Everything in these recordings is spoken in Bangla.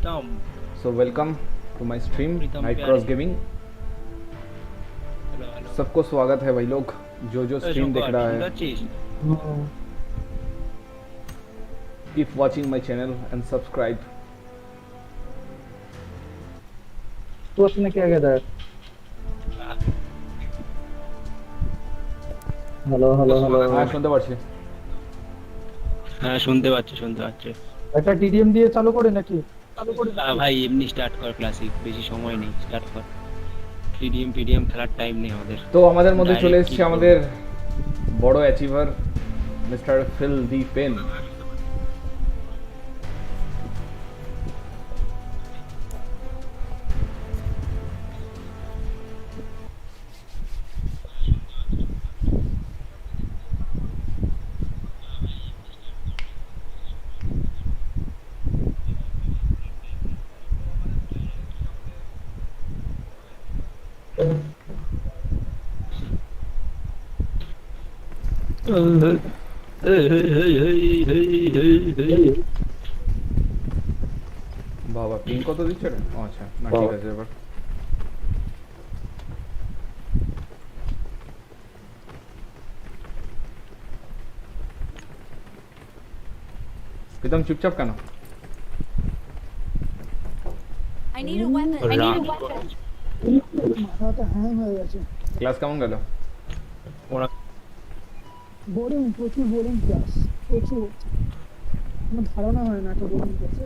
Pritam So welcome to my stream Pritam Night प्यारे। Cross Gaming। Hello hello. सबको स्वागत है भाई लोग जो जो स्ट्रीम देख শঙ্কর रहा শুনতে है। পাচ্ছিস? Keep watching my channel and subscribe। तो उसने क्या कहता है? हेलो हेलो हेलो हाँ শুনতে পাচ্ছি। হ্যাঁ শুনতে পাচ্ছি শুনতে পাচ্ছি। একটা টিডিএম দিয়ে চালু করে নাকি? ভাই এমনি স্টার্ট কর, ক্লাসিক বেশি সময় নেই, স্টার্ট কর। টিডিএম পিডিএম খেলার টাইম নেই আমাদের। তো আমাদের মধ্যে চলে ডাইরেক্ট এসেছে কিক আমাদের বড় অ্যাচিভার মিস্টার ফিল দি পেন। বাবা পিং কত দিচ্ছে রে? ও আচ্ছা না ঠিক আছে এবার। প্রীতম চুপচাপ কেন? I need a weapon. I need a weapon. মাথাটা হ্যাং হয়ে গেছে। ক্লাস কেমন গেল? ওরা বোরিং, প্রচুর বোরিং ক্লাস, প্রচুর। আমার ধারণা হয় না এত বোরিং ক্লাস।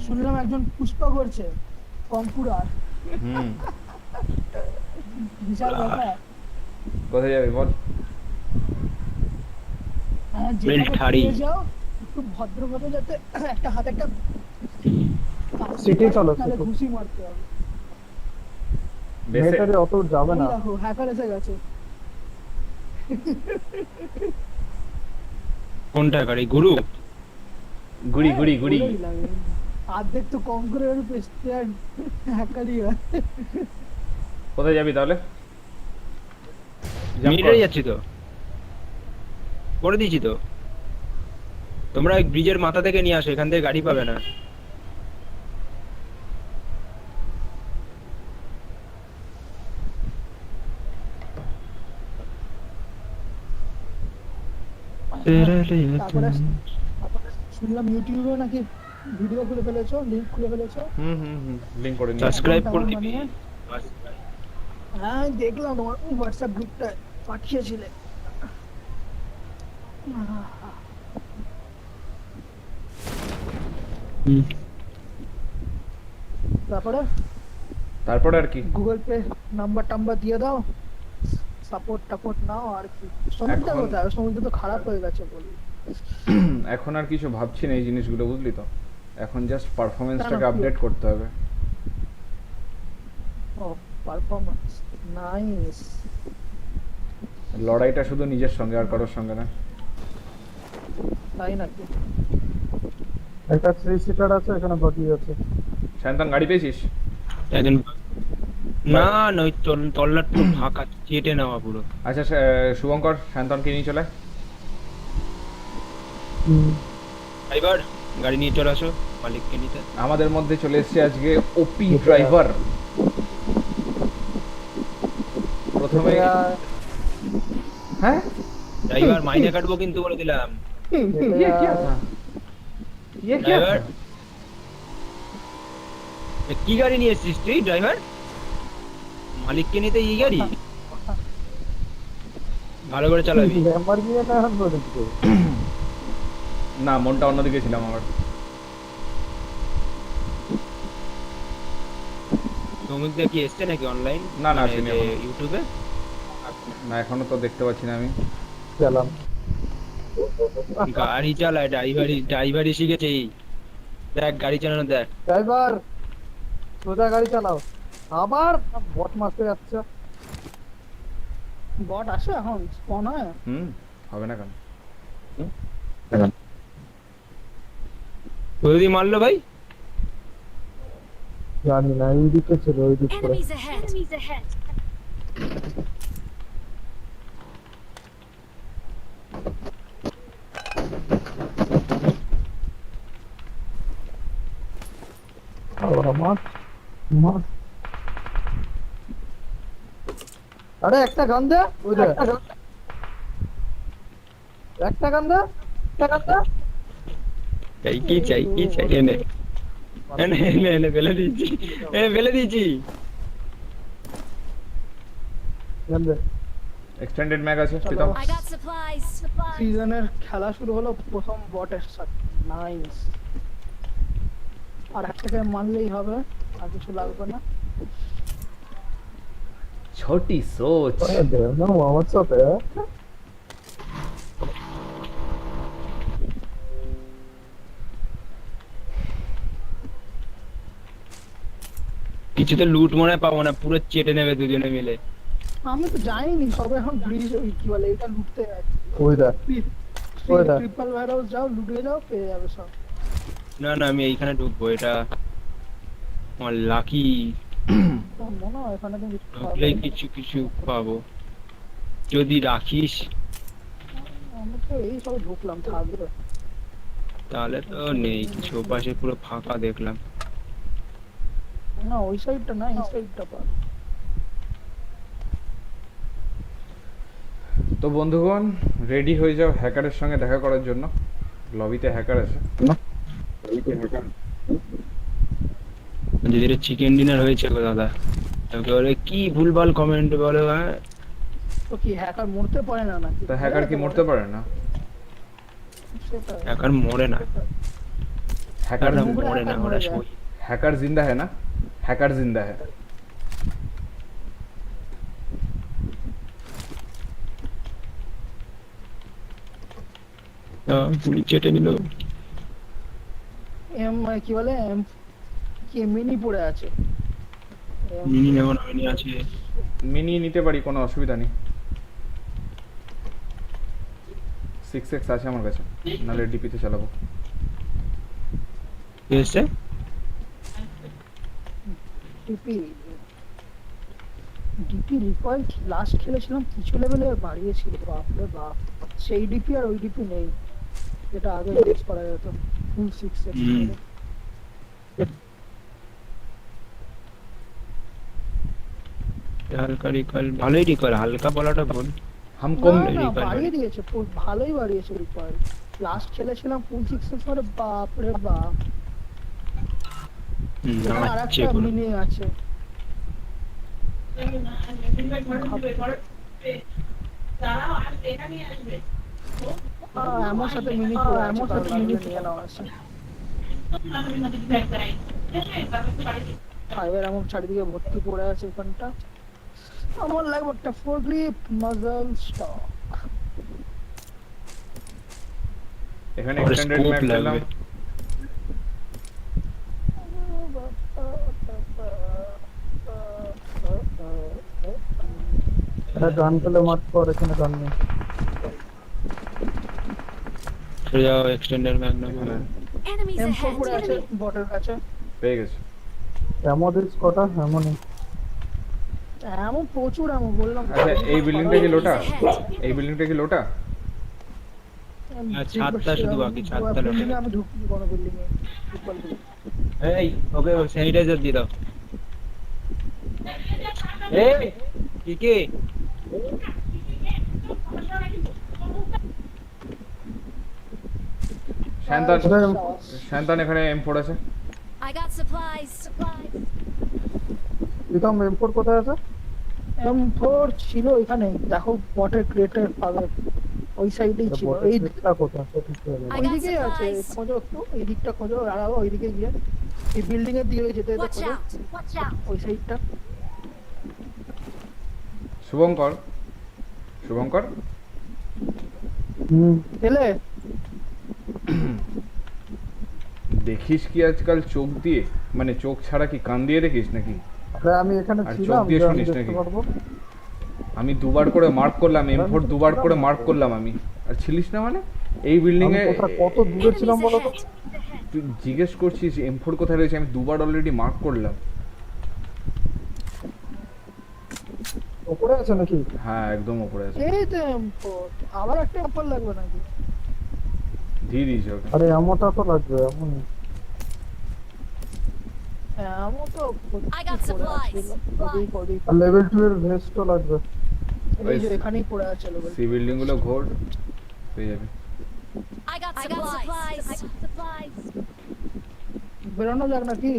শুনলাম একজন পুষ্পা করছে কম্পুরার, হুম বিশাল ব্যাপার। কোথায় যাবি বল? হ্যাঁ, বেল্ট যেখানে হাড়ি। পেয়ে যাও একটু ভদ্রভাবে, যাতে একটা হাতে একটা সিটি চলো, তাহলে সিটি। ঘুষি মারতে হবে। বেসে মেটারে অত যাবে না। এই দেখো হ্যাকার এসে গেছে। কোনটা গাড়ি গুরু? গুড়ি গুড়ি গুড়ি। বলেই লাগে। অর্ধেক তো কম করে ওর পেস্টে আর হ্যাকারই হয়। কোথায় যাবি তাহলে? Jump কর। মিলিটারি যাচ্ছি তো, করে দিয়েছি তো। তোমরা ব্রিজের মাথা থেকে নিয়ে আসো, এখান থেকে গাড়ি পাবে না। তারপরে শুনলাম ইউটিউবেও নাকি ভিডিও খুলে ফেলেছো, লিংক খুলে ফেলেছো। হুম হুম হুম লিংক করে নিয়ে সাবস্ক্রাইব করে তেমন দিবি। বানিয়ে। হ্যাঁ দেখলাম তোমার হোয়াটসঅ্যাপ গ্রুপটা পাঠিয়েছিলে। তারপরে তারপরে আর কি? গুগল পে নাম্বার টাম্বার দিয়ে দাও, সাপোর্ট টাপোর্ট নাও আর কি। সমুদ্র এখন- কোথায়? সমুদ্র তো খারাপ হয়ে গেছে বলি। এখন আর কিছু ভাবছি না এই জিনিসগুলো, বুঝলি তো। এখন জাস্ট পারফরমেন্সটাকে কেন? আপডেট করতে হবে। ও পারফরম্যান্স নাইস। লড়াইটা শুধু নিজের সঙ্গে আর কারোর সঙ্গে না। তাই নাকি? একটা 3 সিটার আছে, এখানে বাকি আছে। শান্তন গাড়ি পেয়েছিস? একজন না না, ওই তল্লাট পুরো ফাঁকা, চেটে নেওয়া পুরো। আচ্ছা শুভঙ্কর শান্তনকে নিয়ে চলে। ড্রাইভার গাড়ি নিয়ে চলে আসো, মালিককে নিতে। আমাদের মধ্যে চলে এসেছে আজকে ওপি ড্রাইভার। প্রথমে হ্যাঁ ড্রাইভার মাইনে কাটবো কিন্তু, বলে দিলাম। ये क्या था? ये क्या था? ড্রাইভার কি গাড়ি নিয়ে এসেছিস তুই ড্রাইভার? মালিককে নিতে এই গাড়ি? ভালো করে চালাবি। ল্যাম্বরগিনি না এখন পর্যন্ত। না মনটা অন্যদিকে ছিলাম আমার। সৌমিকদা কি এসছে নাকি অনলাইন? না, না, আসেনি এখনো। ইউটিউবে না এখনো তো দেখতে পাচ্ছি না আমি। চালাম। গাড়ি চালায়, ড্রাইভারই শিখেছে এই। দেখ গাড়ি চালানো দেখ। ড্রাইভার সোজা গাড়ি চালাও। আবার বট মারতে যাচ্ছে। বট আসে এখন স্পন হয়। হুম হবে না কেন? যদি মারলো ভাই। জানি না, এই দিকে ছিল, ওই দিক করে। Enemies ahead. Enemies ahead. মা- আরে একটা গান দে ওই দে একটা গান দে কি চাই এনে এনে এনে এনে ফেলে দিয়েছি ফেলে দিয়েছি গান দে এক্সটেন্ডেড ম্যাগ আছে প্রীতম। I got supplies. সিজনের খেলা শুরু হলো প্রথম বটের সাথে। নাইস। আর একটাকে মানলেই হবে, আর কিছু লাগবে না। ছোটি সোচ। No, what's up, eh? কিছুতে লুট মনে হয় পাবো না, পুরো চেটে নেবে দুজনে মিলে। আমি তো যাইনি, সবাই এখন ব্রিজ কি বলে এটা লুটতে যাচ্ছে। ওই দে ওই দে ট্রিপল ওয়্যারহাউস যাও, লুটে যাও, পেয়ে যাবে সব। না না, আমি এইখানে ঢুকবো, এটা আমার লাকি, আমার মনে হয় এখানে তুমি ঢুকলেই কিছু কিছু পাবো যদি রাখিস। আমরা তো এই সব ঢুকলাম, থাকবে। তাহলে তো নেই কিছু, পাশে পুরো ফাঁকা দেখলাম। না ওই সাইডটা না, এই সাইডটা পা। তো বন্ধুগণ, রেডি হয়ে যাও হ্যাকারের সঙ্গে দেখা করার জন্য। লবিতে হ্যাকার আছে। যদি চিকেন ডিনার হয়েছে গো দাদা, তোকে বলে কি ভুলভাল কমেন্ট বলে, হ্যাঁ তো কি হ্যাকার মরতে পারে না নাকি? তা হ্যাকার কি মরতে পারে না? সেটা এখন মরে না, হ্যাকার ওরা মুখে মরে না, হ্যাকার ওরা মরে যায়। শহীদ। হ্যাকার জিন্দা है ना, হ্যাকার জিন্দা है। পুরি চেটে নিল। এম কি বলে এম কি মিনি পড়ে আছে। মিনি নেব না, মিনি আছে। মিনি নিতে পারি, কোনো অসুবিধা নেই। 6x আছে আমার কাছে, নালে ডিপিতে চালাবো। কি এসছে? ডিপি ডিপি রিকয়েল লাস্ট খেলেছিলাম কিছু লেভেলে বাড়িয়েছিল, বাপরে বাপ। সেই ডিপি আর ওই ডিপি নেই, যেটা আগে ইউজ করা যেত ফুল 6x। হুম। হালকা রিকল, ভালোই রিকল, হালকা বলাটা ভুল। हम না कम না recoil বাড়িয়ে দিয়েছে, ভালোই বাড়িয়েছে রিকয়েল। লাস্ট খেলেছিলাম ফুল 6x, মানে বাপরে বাপ। আর নাচছে একটা পুরো। মিনি আছে। আমার সাথে মিনি পড়ে আছে, কারণ মিনি নিয়ে নেওয়া আছে। ফাইবার এমন চারিদিকে ভর্তি পড়ে আছে ওখানটা। আমার লাগবে একটা ফোর গ্রিপ মাজল স্টক। এখানে और এক্সটেন্ডেড स्कोप ম্যাগ পেলাম। लगবে। এটা গান পেলে মার্ক কর, এখানে গান নেই। চলে যাও এক্সটেন্ডার ম্যাগনাম। Enemies M4 পড়ে আছে ahead. বটের কাছে। পেয়ে গেছে। এমন দিস কটা এমনই। এমন প্রচুর, এমন বললাম তো। আচ্ছা, এই বিল্ডিংটা কি লোটা? এই বিল্ডিংটা কি লোটা? ছাদটা শুধু বাকি, ছাদটা লোটা। বিল্ডিং এ আমি ঢুকিনি কোনো বিল্ডিং এ। Triple building. এই ওকে স্যানিটাইজার দিয়ে দাও। এই কি কি? শান্তন, কোথায়? শান্তন এখানে M4 আছে। I got supplies. Pritam M4 কোথায় আছে? M4 ছিল এখানে, দেখো বটের ক্রেটের পাবে ওই সাইডেই ছিল। এই দিকটা কোথায়? সঠিক জায়গা। I ওই got দিকেই আছে, supplies. খোঁজো একটু, এই দিকটা খোঁজো, দাঁড়াবো ওই দিকে গিয়ে। এই বিল্ডিং এর দিকে যেতে যেতে Watch খোঁজো out. Watch out. ওই সাইডটা। শুভঙ্কর, শুভঙ্কর এলে দেখিস কি আজকাল চোখ দিয়ে, মানে চোখ ছাড়া কি কান দিয়ে দেখিস নাকি? আরে আমি এখানে আর ছিলাম, চোখ দিয়ে যে আমি শুনিস দেখতে নাকি? পারবো। আমি দুবার করে মার্ক করলাম, M4 দুবার করে মার্ক করলাম আমি, আর ছিলিস না মানে? এই বিল্ডিং আমি এ কোথায়, কত দূরে ছিলাম Enemies বলো তো? ahead. তুই জিজ্ঞেস করছিস M4 কোথায় রয়েছে? আমি দুবার অলরেডি মার্ক করলাম। উপরে আছে নাকি? হ্যাঁ, একদম উপরে আছে। এই তো M4, আবার একটা M4 লাগবে নাকি? দিয়ে দিয়েছে ওকে। আরে এমনটা তো লাগবে, এমন এমন তো I got supplies. আর লেভেল 2 এর ভেস্টও লাগবে। এই যে এখানেই পড়ে আছে level সি বিল্ডিং গুলো ঘোর পেয়ে যাবে। I got supplies. Supplies. বেরোনো যাক নাকি?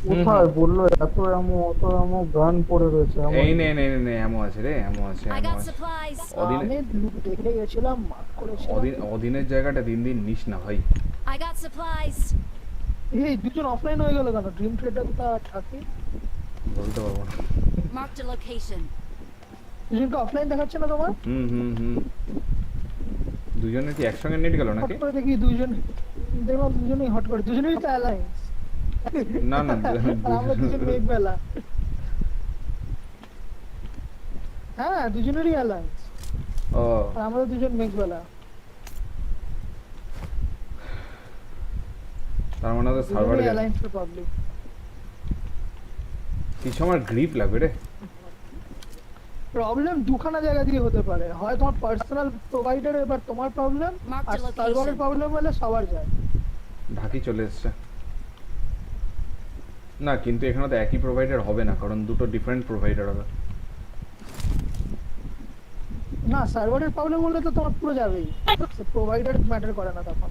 কোথায় বললো এত এমন অত এমন গান পড়ে রয়েছে এমন। এই নে এমো আছে রে, এমো আছে, I এমো got আছে। supplies. অদিনে- আমি দেখে গেছিলাম মার্ক করেছিলাম। অদিনের জায়গাটা দিন দিন নিস না ভাই। I got supplies. এই দুজন অফলাইন হয়ে গেল কেন? ড্রিম থিয়েটার কোথায় থাকে? বলতে পারবো না। Marked a location. দুজনকে অফলাইন দেখাচ্ছে না তোমার? হুম দুজনের কি একসঙ্গে নেট গেল হট নাকি? করে দেখি দুজন, দেখলাম দুজনেই হট করে, দুজনেই তো অ্যালায়েন্স। না না আমরা দুজন মেঘ বেলা। হ্যাঁ দুজনেরই অ্যালায়েন্স, ও আর আমরা দুজন মেঘ বেলা। তার মানে তো সার্ভারে দুজনেই গেল। Alliance public. কিছু আমার গ্রিপ লাগবে রে। প্রবলেম দুখানা জায়গা দিয়ে হতে পারে, হয় তোমার পার্সোনাল প্রোভাইডার এবার তোমার প্রবলেম, Mark আর the location. সার্ভারের প্রবলেম হলে সবার যায়। ঢাকি চলে এসছে। না কিন্তু এখানে তো একই প্রোভাইডার হবে না, কারণ দুটো ডিফারেন্ট প্রোভাইডার হবে। না সার্ভারের প্রবলেম হলে তো তোমার পুরো যাবেই, প্রোভাইডার ম্যাটার করে না তখন।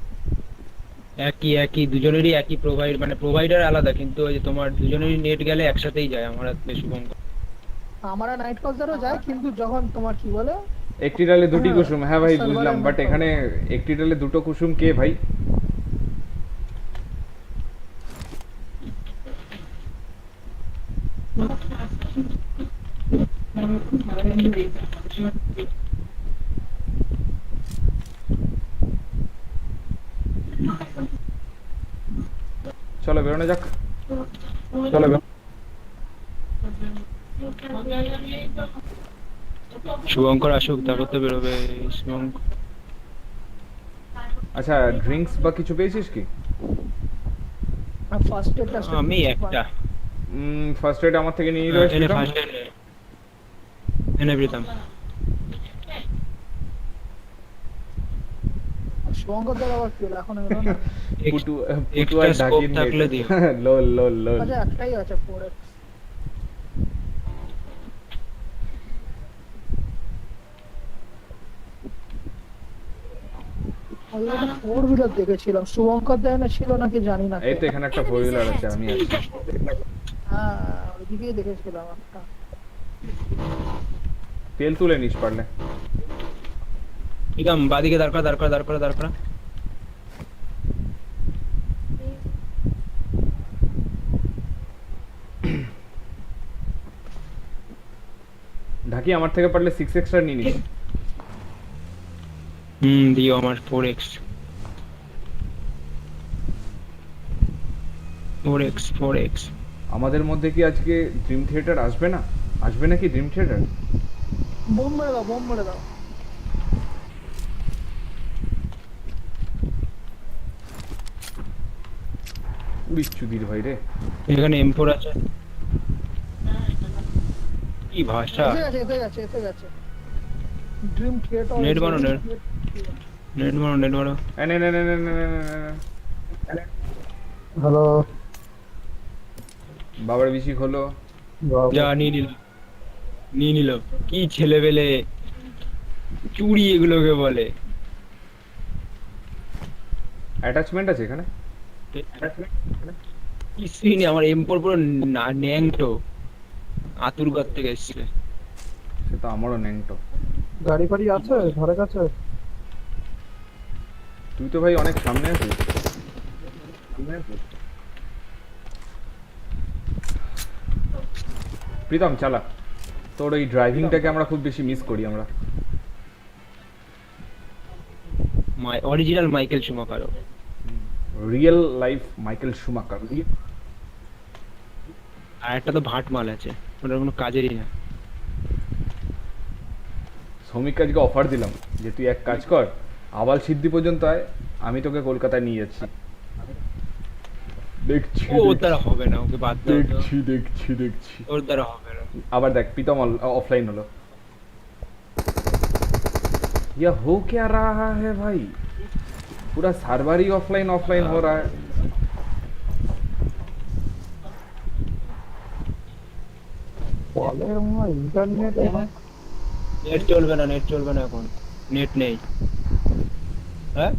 একই দুজনেরই একই মানে প্রোভাইডার আলাদা, কিন্তু ওই যে তোমার দুজনেরই নেট গেলে একসাথেই যায়। আমার হাতে শুভঙ্কর আমরা নাইট কলজারও যায়, কিন্তু যখন তোমার কি বলে একটি ডালে দুটি হ্যাঁ, কুসুম, হ্যাঁ ভাই সার্ভারের বুঝলাম, বাট মতো। এখানে একটি ডালে দুটো কুসুম কে ভাই? চলো বেরোনো যাক। চলো শুভঙ্কর আসুক তারপর তো বেরোবে শুভঙ্কর। আচ্ছা ড্রিঙ্কস বা কিছু পেয়েছিস কি? ফার্স্ট এডটা আমি একটা ফার্স্ট এড আমার থেকে নিয়ে নিলে এনে ফার্স্ট এনে প্রীতম। শুভঙ্কর দ্বারা আবার কি হলো? এখন এলো না। পুটু extra আর scope ঢাকির থাকলে নেট। দিও। লোল আচ্ছা একটাই আছে পরে। ওই একটা ফোর হুইলার দেখেছিলাম, শুভঙ্কর দেয় না ছিল নাকি জানি না। এই তো এখানে একটা ফোর হুইলার আছে, আমি আছি। হ্যাঁ ওইদিকেই দেখেছিলাম একটা। তেল তুলে নিস পারলে। প্রীতম বাদিকে দাঁড় করা। ঢাকি আমার থেকে পারলে 6 এক্সট্রা নিয়ে নিস। দিও আমার 4x 4x। আমাদের মধ্যে কি আজকে ড্রিম থিয়েটার আসবে না? আসবে নাকি ড্রিম থিয়েটার? বোম মেরে দাও। উড়িস চুদির ভাই রে। এখানে M4 আছে। কি ভাষা! এসে গেছে। Dream Theater. নেট বানো, নেট মারো। এ নে। হ্যালো বাবার বেশি হলো। যা নিয়ে নিল। কি ছেলেবেলে চুড়ি এগুলোকে বলে। অ্যাটাচমেন্ট আছে এখানে? কিছুই নেই, আমার M4 পুরো ন্যাংটো আতুরগড় থেকে এসছে। সে তো আমারও ন্যাংটো। গাড়ি ফাড়ি আছে ঘরের কাছে? তুই তো ভাই অনেক সামনে আছিস। প্রীতম চালা, তোর ওই ড্রাইভিংটাকে আমরা খুব বেশি মিস করি আমরা। Original Michael Schumacher. Real life Michael Schumacher. আর একটা তো ভাট মাল আছে, ওটার কোনো কাজেরই না। শ্রমিক কাজকে অফার দিলাম যে তুই এক কাজ কর, আবাল সিদ্ধি পর্যন্ত আয়, আমি তোকে কলকাতায় নিয়ে যাচ্ছি। দেখছি ওর দ্বারা হবে না, ওকে বাদ দাও তো। দেখছি। ওর দ্বারা হবে না। আবার দেখ প্রীতম অফলাइन হলো। ये हो क्या रहा है भाई? पूरा सर्वर ही ऑफलाइन हो रहा है। বলের মনে ইন্টারনেট নেট চলবে না এখন, নেট নেই। হ্যাঁ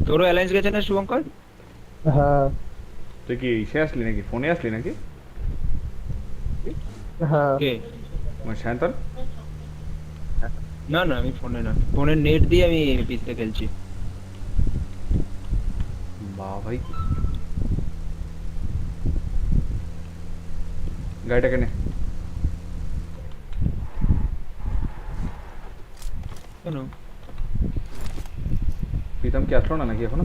তোরও অ্যালায়েন্স গেছে না শুভঙ্কর? হ্যাঁ তুই কি ইসে আসলি নাকি, ফোনে আসলি নাকি? হ্যাঁ কে? মানে সায়ন্তন? না না, আমি ফোনে না, ফোনের নেট দিয়ে আমি পিসতে খেলছি। বাহ ভাই, গাড়িটাকে নে। কেন? প্রীতম কি আসলো না নাকি এখনো?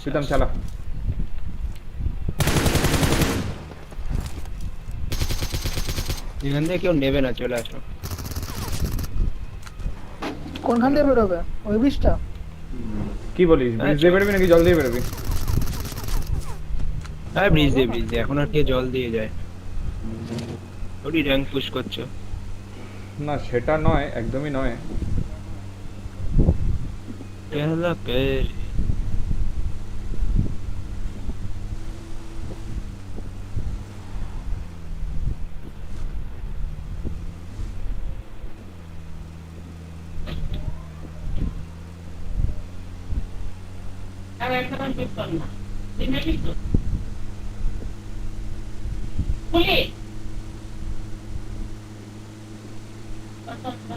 প্রীতম চালা। এখান থেকে কেউ নেবে না, চলে আসো। কোনখান দিয়ে বেরোবে ওই ব্রিজটা? কি বলিস, ব্রিজ দিয়ে বেরোবি নাকি জল দিয়ে বেরোবি? হ্যাঁ ব্রিজ দিয়ে, এখন আর কে জল দিয়ে যায়? ওরই র্যাঙ্ক পুশ করছো। না সেটা নয়, একদমই নয়। কেলা কে?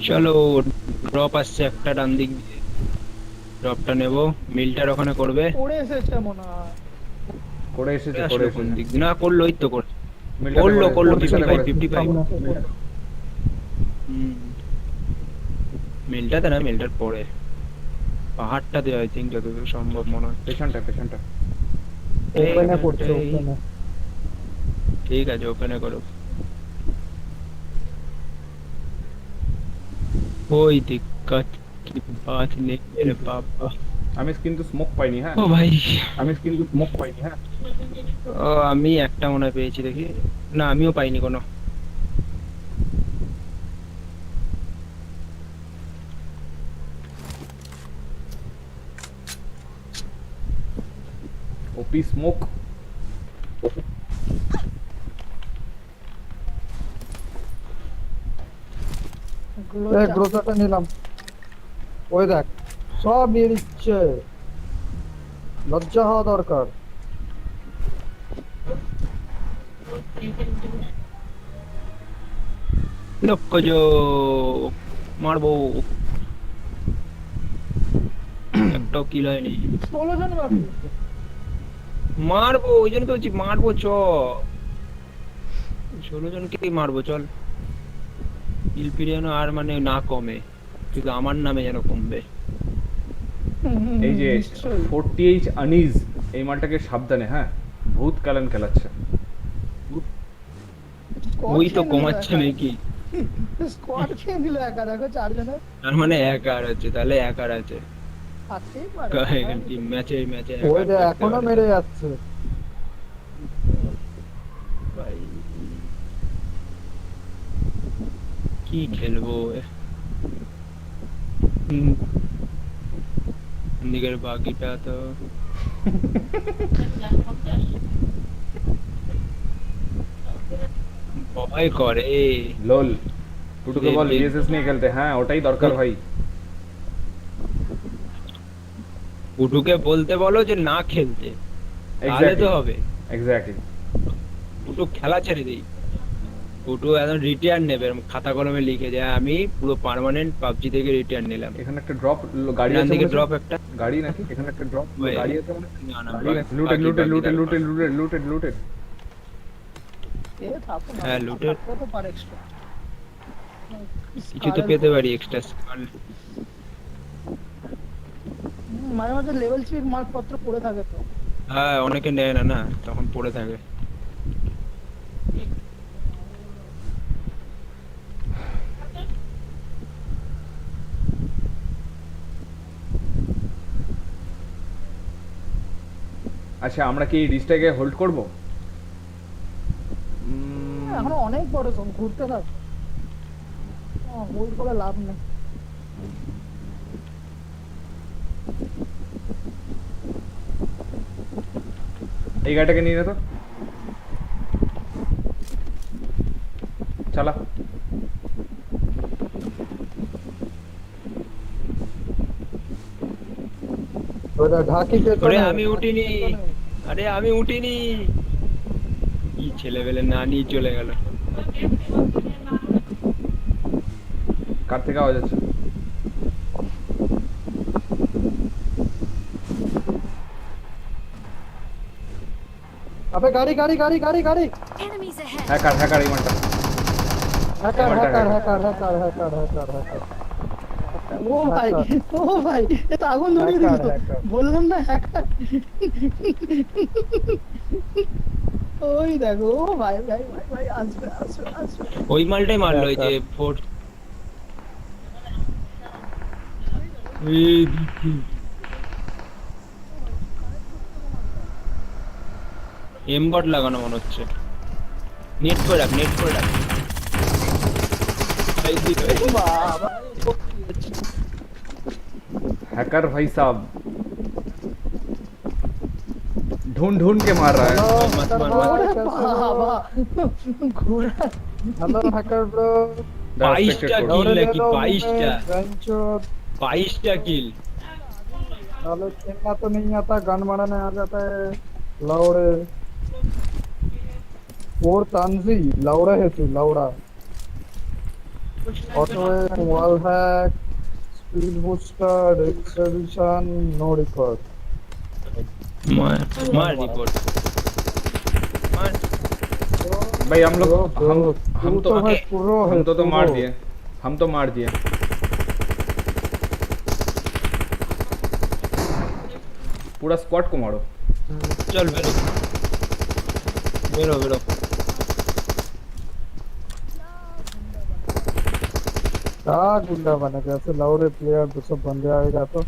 চলো, ড্রপ আসছে একটা ডান দিক দিয়ে, ড্রপটা নেবো। মিলটার ওখানে করবে। পড়ে এসেছে মনে হয়। করে এসেছে, আসলো করে কোন এসেছে। দিক দিয়ে? না করলো, ওই তো করছে। মিলটাতে করলো করে এসেছে, মিলটাতে করে 55 এসেছে। মিলটাতে না, মিলটার পরে পাহাড়টাতে আই থিঙ্ক, যতদূর সম্ভব মনে হয়। পেছনটা পেছনটা। ওপেনে করছে ওপেনে। ঠিক আছে, ওপেনে করো। कोई दिक्कत की बात नहीं मेरे पापा। আমি কিন্তু স্মোক পাইনি, হ্যাঁ ও ভাই, আমি কিন্তু স্মোক পাইনি, হ্যাঁ। ও আমি একটা মনে হয় পেয়েছি, দেখি। না আমিও পাইনি কোনো। ওপি স্মোক। গ্রোসারটা নিলাম। ওই দেখ সব নিয়ে নিচ্ছে, লজ্জা হওয়া দরকার। লোক जो মারবো, একটাও কিল হয়নি। 16 জন বাকি। মারবো, ওই জন্য তো বলছি মারবো, চ 16 জনকেই মারবো, চল। কিল ফিরে যেন আর মানে না কমে, কিন্তু আমার নামে যেন কমবে। এই যে নিশ্চয়ই। 40H আনিজ, এই মালটাকে সাবধানে, হ্যাঁ, ভূত কালান খেলাচ্ছে। ওই তো কমাচ্ছে নাকি? স্কোয়াড খেয়ে নিল একা, দেখো 4 জনের তার মানে এক আর আছে, তাহলে এক আর আছে। থাকতেই পারে। ম্যাচে ম্যাচে ওই দেখ এখনো মেরে যাচ্ছে। ভাই কি খেলবো? দিকের বাকিটা তো ভয় করে। লোল, টুটুকে বল ভিএসএস নিয়ে খেলতে, হ্যাঁ ওটাই দরকার ভাই। পুটুকে বলতে বলো যে না খেলতে, তাহলে তো হবে। এক্স্যাক্টলি। পুটু খেলা ছেড়ে দেই, পুটু একদম রিটায়ার নেবে, খাতা কলমে লিখে যায় আমি পুরো পার্মানেন্ট পাবজি থেকে রিটায়ার নিলাম। এখানে একটা ড্রপ গাড়ি ডান আছে, দিকে মনে ড্রপ হচ্ছে? একটা গাড়ি নাকি এখানে একটা ড্রপ ওই- গাড়ি আছে মনে হচ্ছে? না না, লুটেড লুটেড লুটেড বাকি লুটেড লুটেড লুটেড লুটেড। এ থাকো না, হ্যাঁ, লুটের থাকতে তো পারে extra। কিছু তো পেতে পারি এক্সট্রা। মাঝে মাঝে লেভেল 3 মালপত্র পড়ে থাকে তো। হ্যাঁ অনেকে নেয় না, না তখন পড়ে থাকে। আচ্ছা আমরা কি এই রিচটাকে হোল্ড করব? এখনো অনেক বড় কম ঘুরতে থাক, হোল্ড করে লাভ নেই। এই গাড়িটাকে নিয়ে নে তো, চালা। ওটা ঢাকি ওরে পেছনে আমি উঠিনি, আরে আমি উঠিনি, কি ছেলেবেলে না নিয়ে চলে গেল। কার থেকে আওয়াজ আছে? আবে গাড়ি গাড়ি গাড়ি গাড়ি গাড়ি Enemies ahead. হ্যাকার হ্যাকার এই মানটা। হ্যাকার এবারটা hacker hacker। Hacker hacker hacker hacker hacker ও ভাই, ও ভাই, এ তো আগুন ধরিয়ে দিল। Hacker, hacker। বললাম না হ্যাকার। ওই দেখো, ও ভাই ভাই ভাই ভাই, আসবে আসবে আসবে। ওই মালটাই মারলো, ওই যে ফোর। এমবট লাগানো মনে হচ্ছে, নেট করে রাখ, নেট করে রাখ। এই দিকে। বাবা, हैकर भाई साहब ढूंढ ढूंढ के मार रहा है। मत मार, मत। ওরে বাবা, ঘোড়া। হ্যালো হ্যাকার ব্রো 22টা কিল নাকি, 22টা, बेंचो 22টা কিল। सालो खेलना तो नहीं आता, गन मारने आ जाता है लौड़े। और तानजी लौड़ा है तू, लौड़ा। Auto wall hack, speed booster, extradition, no record. मार मार रिपोर्ट मार। भाई हम लोग हम तू तो भाई प्रो है, हम तो मार प्रो। दिए, हम तो मार दिए। पूरा स्क्वाड को मारो। चल बेरो बेरो बेरो। क्या गुंडा बना गया, ऐसे लौड़े प्लेयर तो सब बंदे आएगा तो।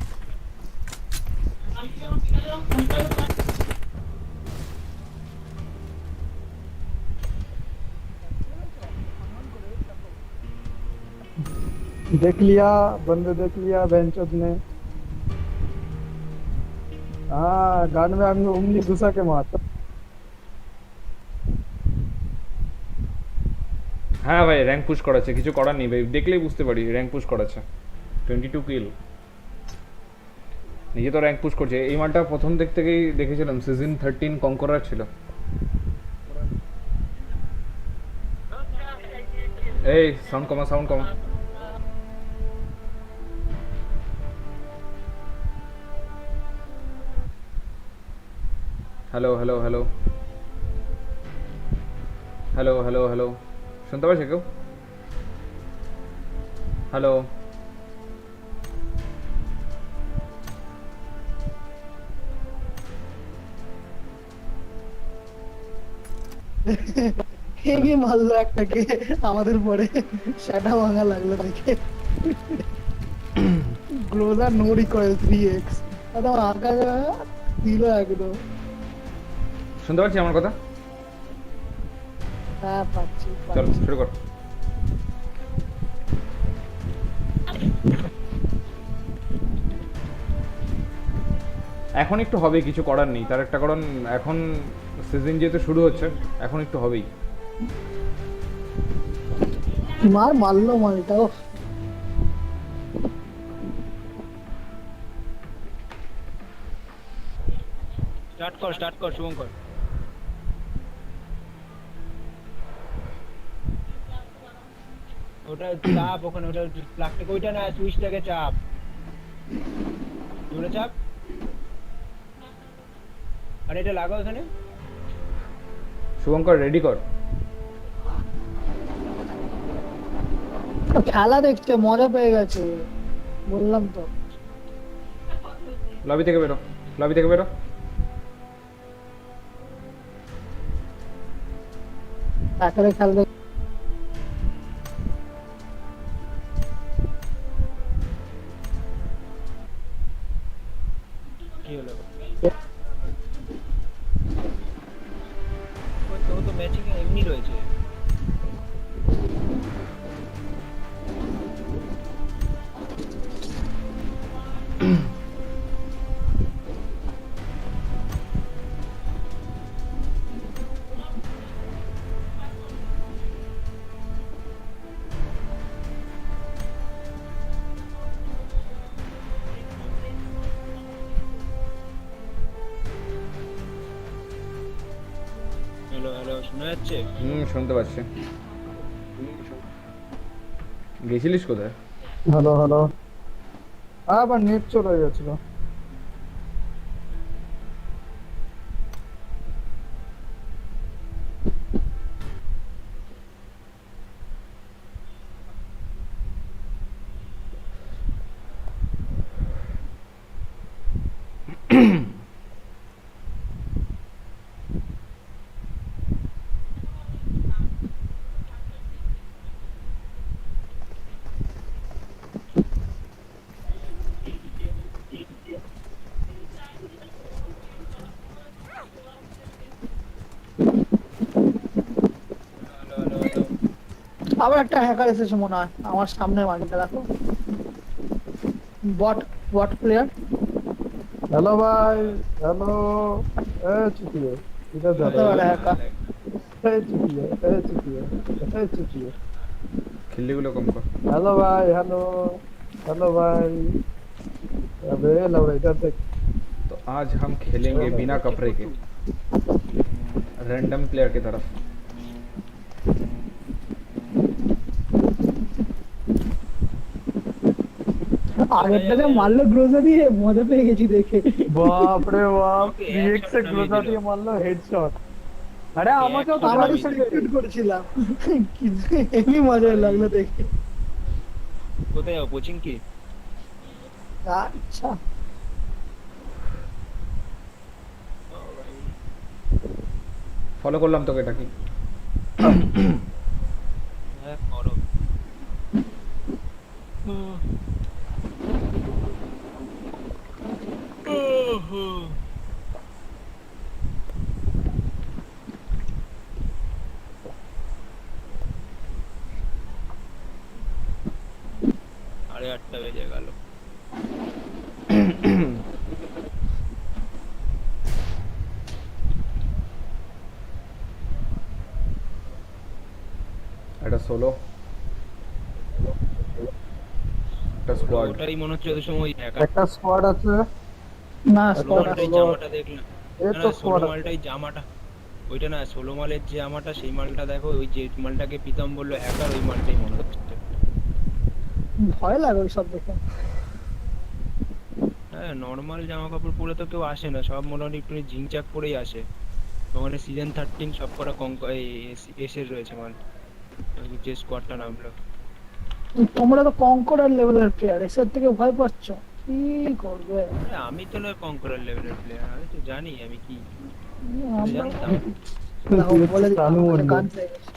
देख लिया, बंदे देख लिया बेंचोद ने। हाँ गान में আমি उंगली घुसा के मारता। হ্যাঁ ভাই র্যাঙ্ক পুশ করাচ্ছে, কিছু করার নেই ভাই, দেখলেই বুঝতে পারি র্যাঙ্ক পুশ করাচ্ছে। 22 কিল, নিজে তো র্যাঙ্ক পুশ করছে। এই মালটা প্রথম দিক থেকেই দেখেছিলাম, সিজন 13 কনকরার ছিল। এই সাউন্ড কমা, সাউন্ড কমা। Hello hello hello hello hello hello, শুনতে পাচ্ছি কেউ? হ্যালো হেগে মারলো একটাকে আমাদের পরে, সেটা ভাঙা লাগলো দেখে। গ্লোজার নো রিকয়েল 3x, একদম আকাশে দিল একদম। শুনতে পাচ্ছি আমার কথা? হ্যাঁ পাচ্ছি চল পাচ্ছি। শুরু কর। এখন একটু হবে, কিছু করার নেই, তার একটা কারণ এখন সিজন যেহেতু শুরু হচ্ছে, এখন একটু হবেই। মারলো মালটাও। स्टार्ट कर शुभम कर। ওটা চাপ ওখানে, ওটা প্লাগটা কইটা না, সুইচটাকে চাপ, জোরে চাপ। আরে এটা লাগাও এখানে। শুভঙ্কর রেডি কর। খেলা দেখছে, মজা পেয়ে গেছে, বললাম তো। লবি থেকে বেরো, লবি থেকে বেরো। তারপরে খেলা দেখ। কি হলো? ও তো ম্যাচিং এমনি রয়েছে। শোনা যাচ্ছে? শুনতে পাচ্ছি। গেছিলিস কোথায়? হ্যালো হ্যালো, আবার নেট চলে গেছিল। Hello hello hello. আবার একটা হ্যাকার এসেছে মনে হয় আমার সামনে, মাঝিটা দেখো, বট বট প্লেয়ার। हेलो भाई, हेलो। ए चुतिए, इधर जा হতে পারে হ্যাকার। ए चुतिए, ए चुतिए, ए चुतिए। খিল্লিগুলো কম কর। हेलो भाई, हेलो, हेलो भाई। अबे लौड़ा इधर देख। तो आज हम खेलेंगे बिना कपड़े के, रैंडम प्लेयर की तरफ। আগেরটাকে মারলো গ্রোজা দিয়ে, মজা পেয়ে গেছি দেখে। बाप रे बाप, ওকে, 3x से একশো ग्रोजा নামিয়ে দিয়ে দিল। মারলো হেডশট। আরে আমাকেও তো একশো আমারও নামিয়ে দিল। সেলিব্রেট করেছিলাম, কিন্তু হেভি মজা লাগলো দেখে। কোথায় যাও, কোচিং কি? আচ্ছা, ফলো করলাম তোকে, এটা কি? হ্যাঁ করো। সাড়ে 8টা বেজে গেল। এটা সোলো, একটা স্কোয়াড। ওটাই মনে হচ্ছে ওদের সময় একটা স্কোয়াড আছে। না ষোলো স্কোয়াড মালটাই ষোলো। জামাটা দেখলাম। এ না তো না, ষোলো স্কোয়াড আছে। মালটাই জামাটা, ওইটা না, 16 মালের যে জামাটা, সেই মালটা দেখো, ওই যে মালটাকে প্রীতম বললো হ্যাকার, ওই মালটাই মনে হচ্ছে। ভয় লাগে ওই সব দেখে। হ্যাঁ, নর্মাল জামা কাপড় পরে তো কেউ আসে না, সব মোটামুটি একটু ঝিংচাক পরেই আসে। ওখানে সিজন 13 সব কটা এসের রয়েছে মাল, যে স্কোয়াডটা নামলো। তোমরা তো কঙ্করার লেভেলের প্লেয়ার, এসের থেকে ভয় পাচ্ছ, কি করবে? আরে আমি তো নয় কঙ্করার লেভেলের প্লেয়ার, আমি তো জানি আমি কি, আমরা জানতাম। দেখো, বলে দিলাম, চালু আমাদের হলো। গান পেয়ে গেছে।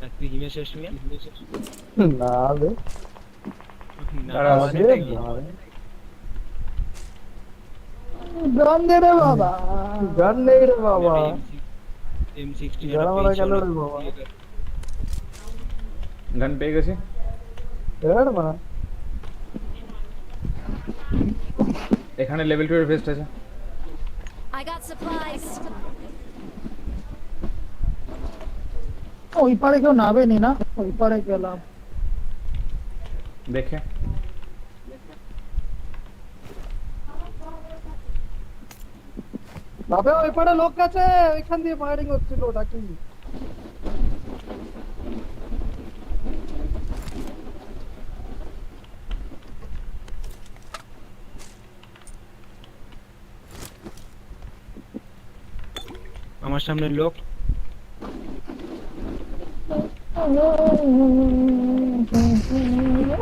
আর তুই হিমেশ রেশমিয়া? না রে, না, দাঁড়া, মানেটা কি? গান দে রে বাবা। গান নেই রে বাবা। M16 যারা মারা গেল রে বাবা। গান পেয়ে গেছি। এর মারা। এখানে লেভেল 2 এর ভেস্ট আছে। I got supplies. ওই পারে কেউ নাবেনি না, ওই পারে গেলাম। দেখে তবে ওই পারে লোক আছে, ওইখান দিয়ে ফায়ারিং হচ্ছিল, ওটা কি? আমার সামনে লোক।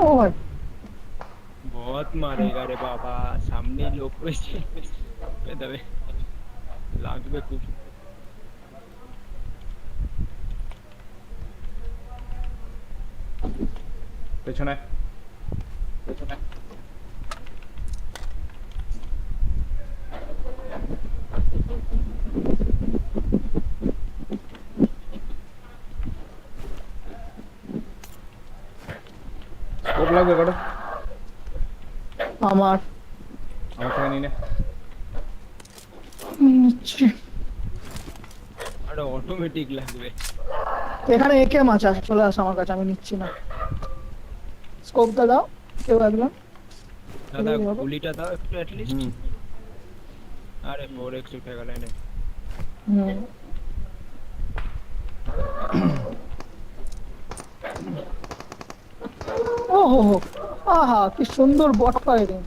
ও ভাই, बहुत मारेगा रे बाबा, सामने लोग রয়েছে, তবে লাগবে খুব। পেছনে। স্কোপ লাগবে কটা? আমার আমার থেকে নিয়ে নে। নিচ্ছি। আরে অটোমেটিক লাগবে। এখানে একে মাছ আছে, চলে আসো আমার কাছে, আমি নিচ্ছি না। স্কোপটা দাও কেউ একজন। দাদা চলে যাবো। গুলিটা দাও একটু অ্যাটলিস্ট। হুম। আরে 4x উঠে গেল এনে। হুম, ও হো হো, আহা কি সুন্দর বট ফায়ারিং,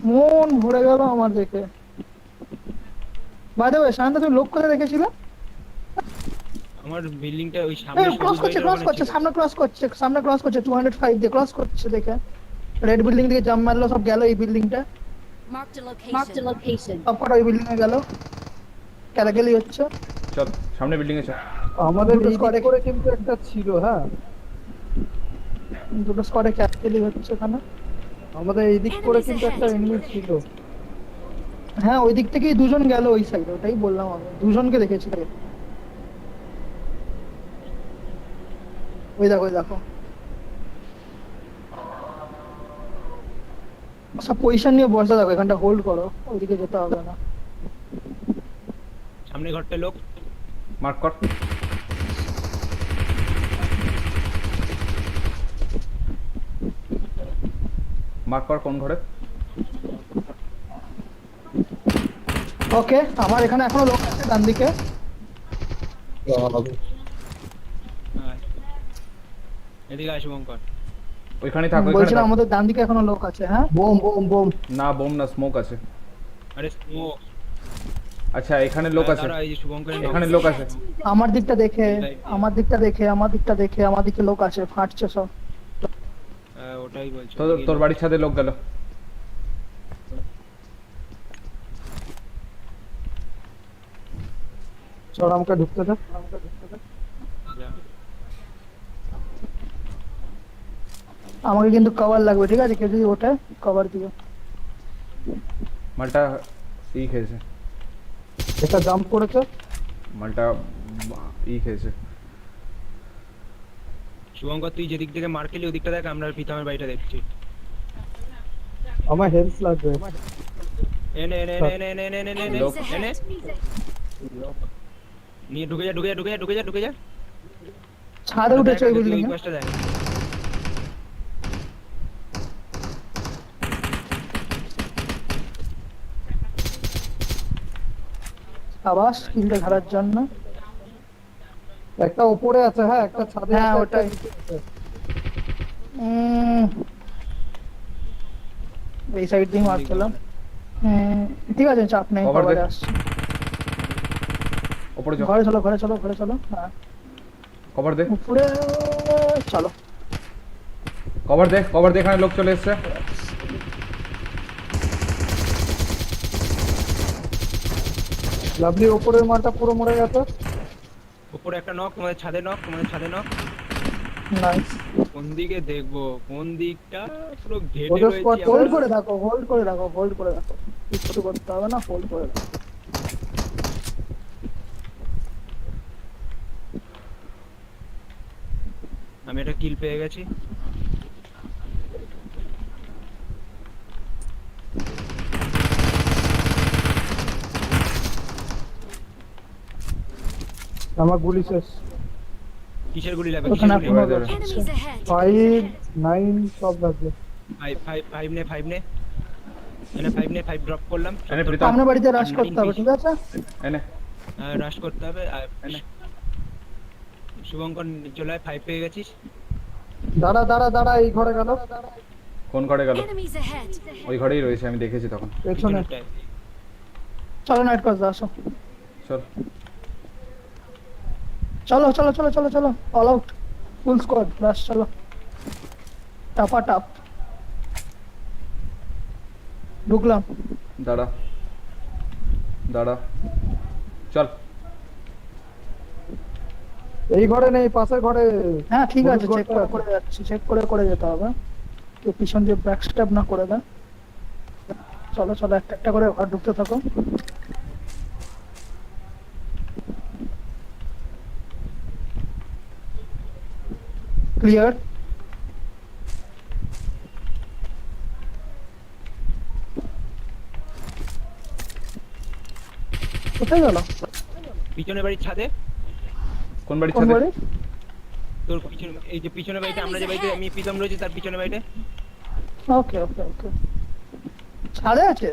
মন ভরে গেল আমার দেখে। বাই দ্য ওয়ে শান্ত, তুমি লোক কোথায় দেখেছিলে? আমার বিল্ডিংটা ওই এই সামনে ক্রস সবুজ করছে, বাড়িটার ক্রস ওখানে করছে, ছিল। সামনে ক্রস করছে, সামনে ক্রস করছে 205 দিয়ে ক্রস করছে দেখে। রেড বিল্ডিং থেকে জাম্প মারলো, সব গেল এই বিল্ডিংটা, Marked a Marked a location. location. সব কটা ওই বিল্ডিং এ গেল, ক্যারাগেলি হচ্ছে। চল সামনে বিল্ডিং এ চল। আমাদের দুটো এই squad দিক এ- করে কিন্তু একটা ছিল, হ্যাঁ দুটো স্কোয়াডে ক্যারাগেলি হচ্ছে এখানে। আমাদের এই দিক করে কিন্তু একটা এনিমি ছিল। হ্যাঁ ওই দিক থেকেই দুজন গেল ওই সাইডে, ওটাই বললাম আমি, দুজনকে দেখেছি। ওই দেখো, ওই দেখো, সব পজিশন নিয়ে বসে দেখো, এখানটা হোল্ড করো, ওইদিকে যেতে হবে না। সামনে ঘরটা লোক। মার্ক কর। মার্ক কর কোন ঘরে? ওকে, আমার এখানে এখনো লোক আছে ডান দিকে। আয়। এদিকে আসো বঙ্কর। ওইখানেই থাক, ওইখানে বলছিলাম থাক। আমাদের ডান দিকে এখনো লোক আছে। হ্যাঁ বোম বোম বোম। না বোম না, স্মোক আছে। আরে স্মোক। আচ্ছা এখানে লোক আছে, দাঁড়া, এই যে শুভঙ্করের লোক। এখানে লোক আছে। আমার দিকটা দেখে, আমার দিকটা দেখে, আমার দিকটা দেখে, আমার দিকে লোক আছে, ফাটছে সব। ওটাই বলছি। তোর তোর বাড়ির ছাদে লোক গেল। চল আমাকে ঢুকতে দে। যা। আমাকে কিন্তু কভার লাগবে, ঠিক আছে? কেউ যদি ওঠে কভার দিও। মালটা ই খেয়েছে, এটা জাম্প করেছে। মালটা ই খেয়েছে। শুভঙ্কর তুই যেদিক থেকে মার খেলি ওদিকটা দেখ, আমরা প্রীতমের বাড়িটা দেখছি। আমার হেলথ লাগবে। এনে এনে এনে এনে এনে এনে এনে এনে লোক। Enemies এনে ahead. নিয়ে ঢুকে যা ঢুকে যা ঢুকে যা ঢুকে যা ঢুকে যা। ছাদে উঠেছে ওই বিল্ডিং ওই এ। পাশটা দেখ। আবার স্কিলটা ধরার জন্য। একটা উপরে আছে, হ্যাঁ একটা ছাদে হ্যাঁ, আছে, ওটাই। একটা নিচে আছে। উম, এই সাইড দিয়ে মারছিলাম। ঠিক আছে, চাপ নেই, Cover দে। কভারে আসছি। ওপরে চল, ঘরে চলো, ঘরে চলো, ঘরে চলো। হ্যাঁ কভার দে, উপরে চলো। কভার দে, কভার দে, এখানে লোক চলে এসছে। লাভলি উপরের মালটা পুরো মরে গেছে। উপরে একটা নক, তোমাদের ছাদে নক, তোমাদের ছাদে নক। নাইস। কোন দিকে দেখবো, কোন দিকটা পুরো ঘেটে ওদের রয়েছি squad হোল্ড আমরা। করে রাখো, হোল্ড করে রাখো, হোল্ড করে রাখো, কিছু করতে হবে না, হোল্ড করে রাখো। আমি একটা কিল পেয়ে গেছি। আমার গুলি শেষ। কিসের গুলি লাগবে, ওখানে কিসের গুলি এখনো লাগবে? লোক আছে। Enemies ahead. 5 9 সব লাগবে। ফাইভ নে, ফাইভ নে। এনে ফাইভ নে, ফাইভ ড্রপ করলাম। এনে প্রীতম। সামনে বাড়িতে রাশ করতে হবে, ঠিক আছে? এনে রাশ করতে হবে। শুভঙ্কর চলে আয়, ফাইভ পেয়ে গেছিস। দাঁড়া দাঁড়া দাঁড়া, এই ঘরে গেল। কোন ঘরে গেল? Enemies ahead. ওই ঘরেই রয়েছে, আমি দেখেছি তখন। পেছনে পিছনেরটায়। চলো নাইট ক্রস আসো। চল চলো চলো চলো চলো চলো, অল আউট, ফুল স্কোয়াড, রাশ চলো, টাপা টাপ। ঢুকলাম। দাঁড়া দাঁড়া, চল। এই ঘরে নেই, পাশের ঘরে। হ্যাঁ ঠিক আছে, হলুদ চেক ঘরটা করে আছে। করে যাচ্ছি, চেক করে করে যেতে হবে। কেউ পিছন দিয়ে ব্যাক স্টেপ না করে দেয়। চলো চলো, একটা একটা করে ঘর ঢুকতে থাকো। ক্লিয়ার। কোথায় গেল? পিছনের বাড়ির ছাদে। কোন বাড়ির কোন ছাদে? বাড়ি? তোর পিছনে, এই যে পিছনের বাড়িতে, আমরা যে বাড়িতে আমি প্রীতম রয়েছে তার পিছনের বাড়িতে। ওকে ওকে ওকে, ছাদে আছে।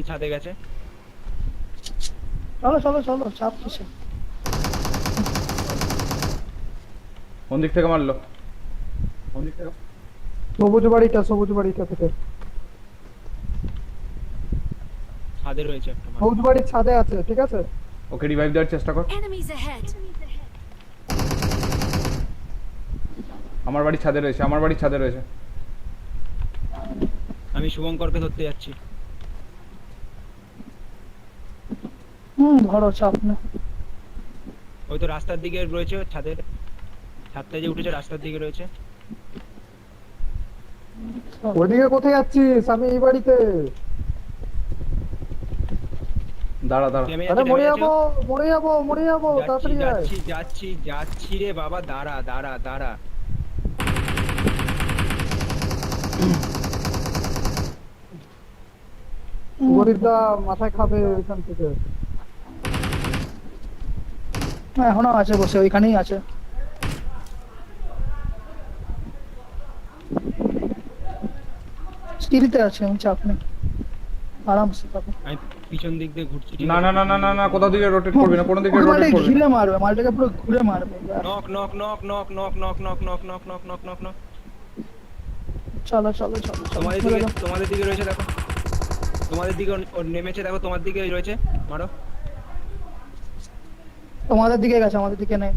ছাদে গেছে। চলো চলো চলো, চাপ কিসে? কোন দিক থেকে মারলো? সবুজ বাড়িটা থেকে। ছাদে রয়েছে একটা মানুষ। সবুজ বাড়ির ছাদে আছে, ঠিক আছে? ওকে রিভাইভ দেওয়ার চেষ্টা কর। Enemies ahead. আমার বাড়ির ছাদে রয়েছে, আমার বাড়ির ছাদে রয়েছে। আমি শুভঙ্করকে ধরতে যাচ্ছি। ধরো চাপ না। ওই তো রাস্তার দিকে রয়েছে, ছাদের ছাদটা যে উঠেছে রাস্তার দিকে রয়েছে। ওইদিকে কোথায় যাচ্ছিস? আমি এই বাড়িতে। দাঁড়া দাঁড়া। নেমে আরে যাচ্ছে, মরে নেমে যাবো, যাচ্ছে। মরে যাবো, মরে যাবো, তাড়াতাড়ি আয়। যাচ্ছি রে বাবা, দাঁড়া। গরিবদা মাথায় খাবে এখান থেকে। এখনো আছে বসে, ওইখানেই আছে। স্টিলতে আছে, চাপ নেই, আরামসে পাবে। আমি পিছন দিক দিয়ে ঘুরছি। ঠিক না আছে? না না না না না, কোথা দিকে রোটেট করবি না, কোনো দিকে ওকে রোটেট মালটাকে করবি ঘিরে না। মারবে, মালটাকে পুরো ঘুরে মারবে। নক। চলো তোমাদের দিকে রয়েছে দেখো। তোমাদের দিকে ও নেমেছে দেখো, তোমার দিকে রয়েছে। মারো। তোমাদের দিকে গেছে, আমাদের দিকে নেই।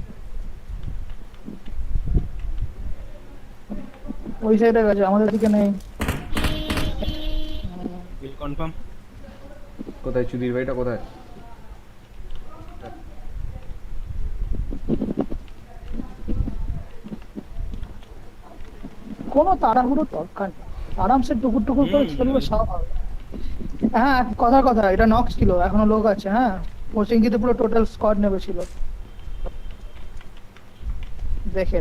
ওই সাইডে গেছে, আমাদের দিকে নেই। কিল কনফার্ম। কোথায় চুদির ভাইটা কোথায়? কোনো তাড়াহুড়ো দরকার নেই, আরামসে টুকুর টুকুর করে খেলবে, সব হবে। হ্যাঁ, কথা এটা নক ছিল, এখনো লোক আছে। হ্যাঁ, পশ্চিমগিতে পুরো টোটাল স্কোয়াড নেমেছিল, দেখে।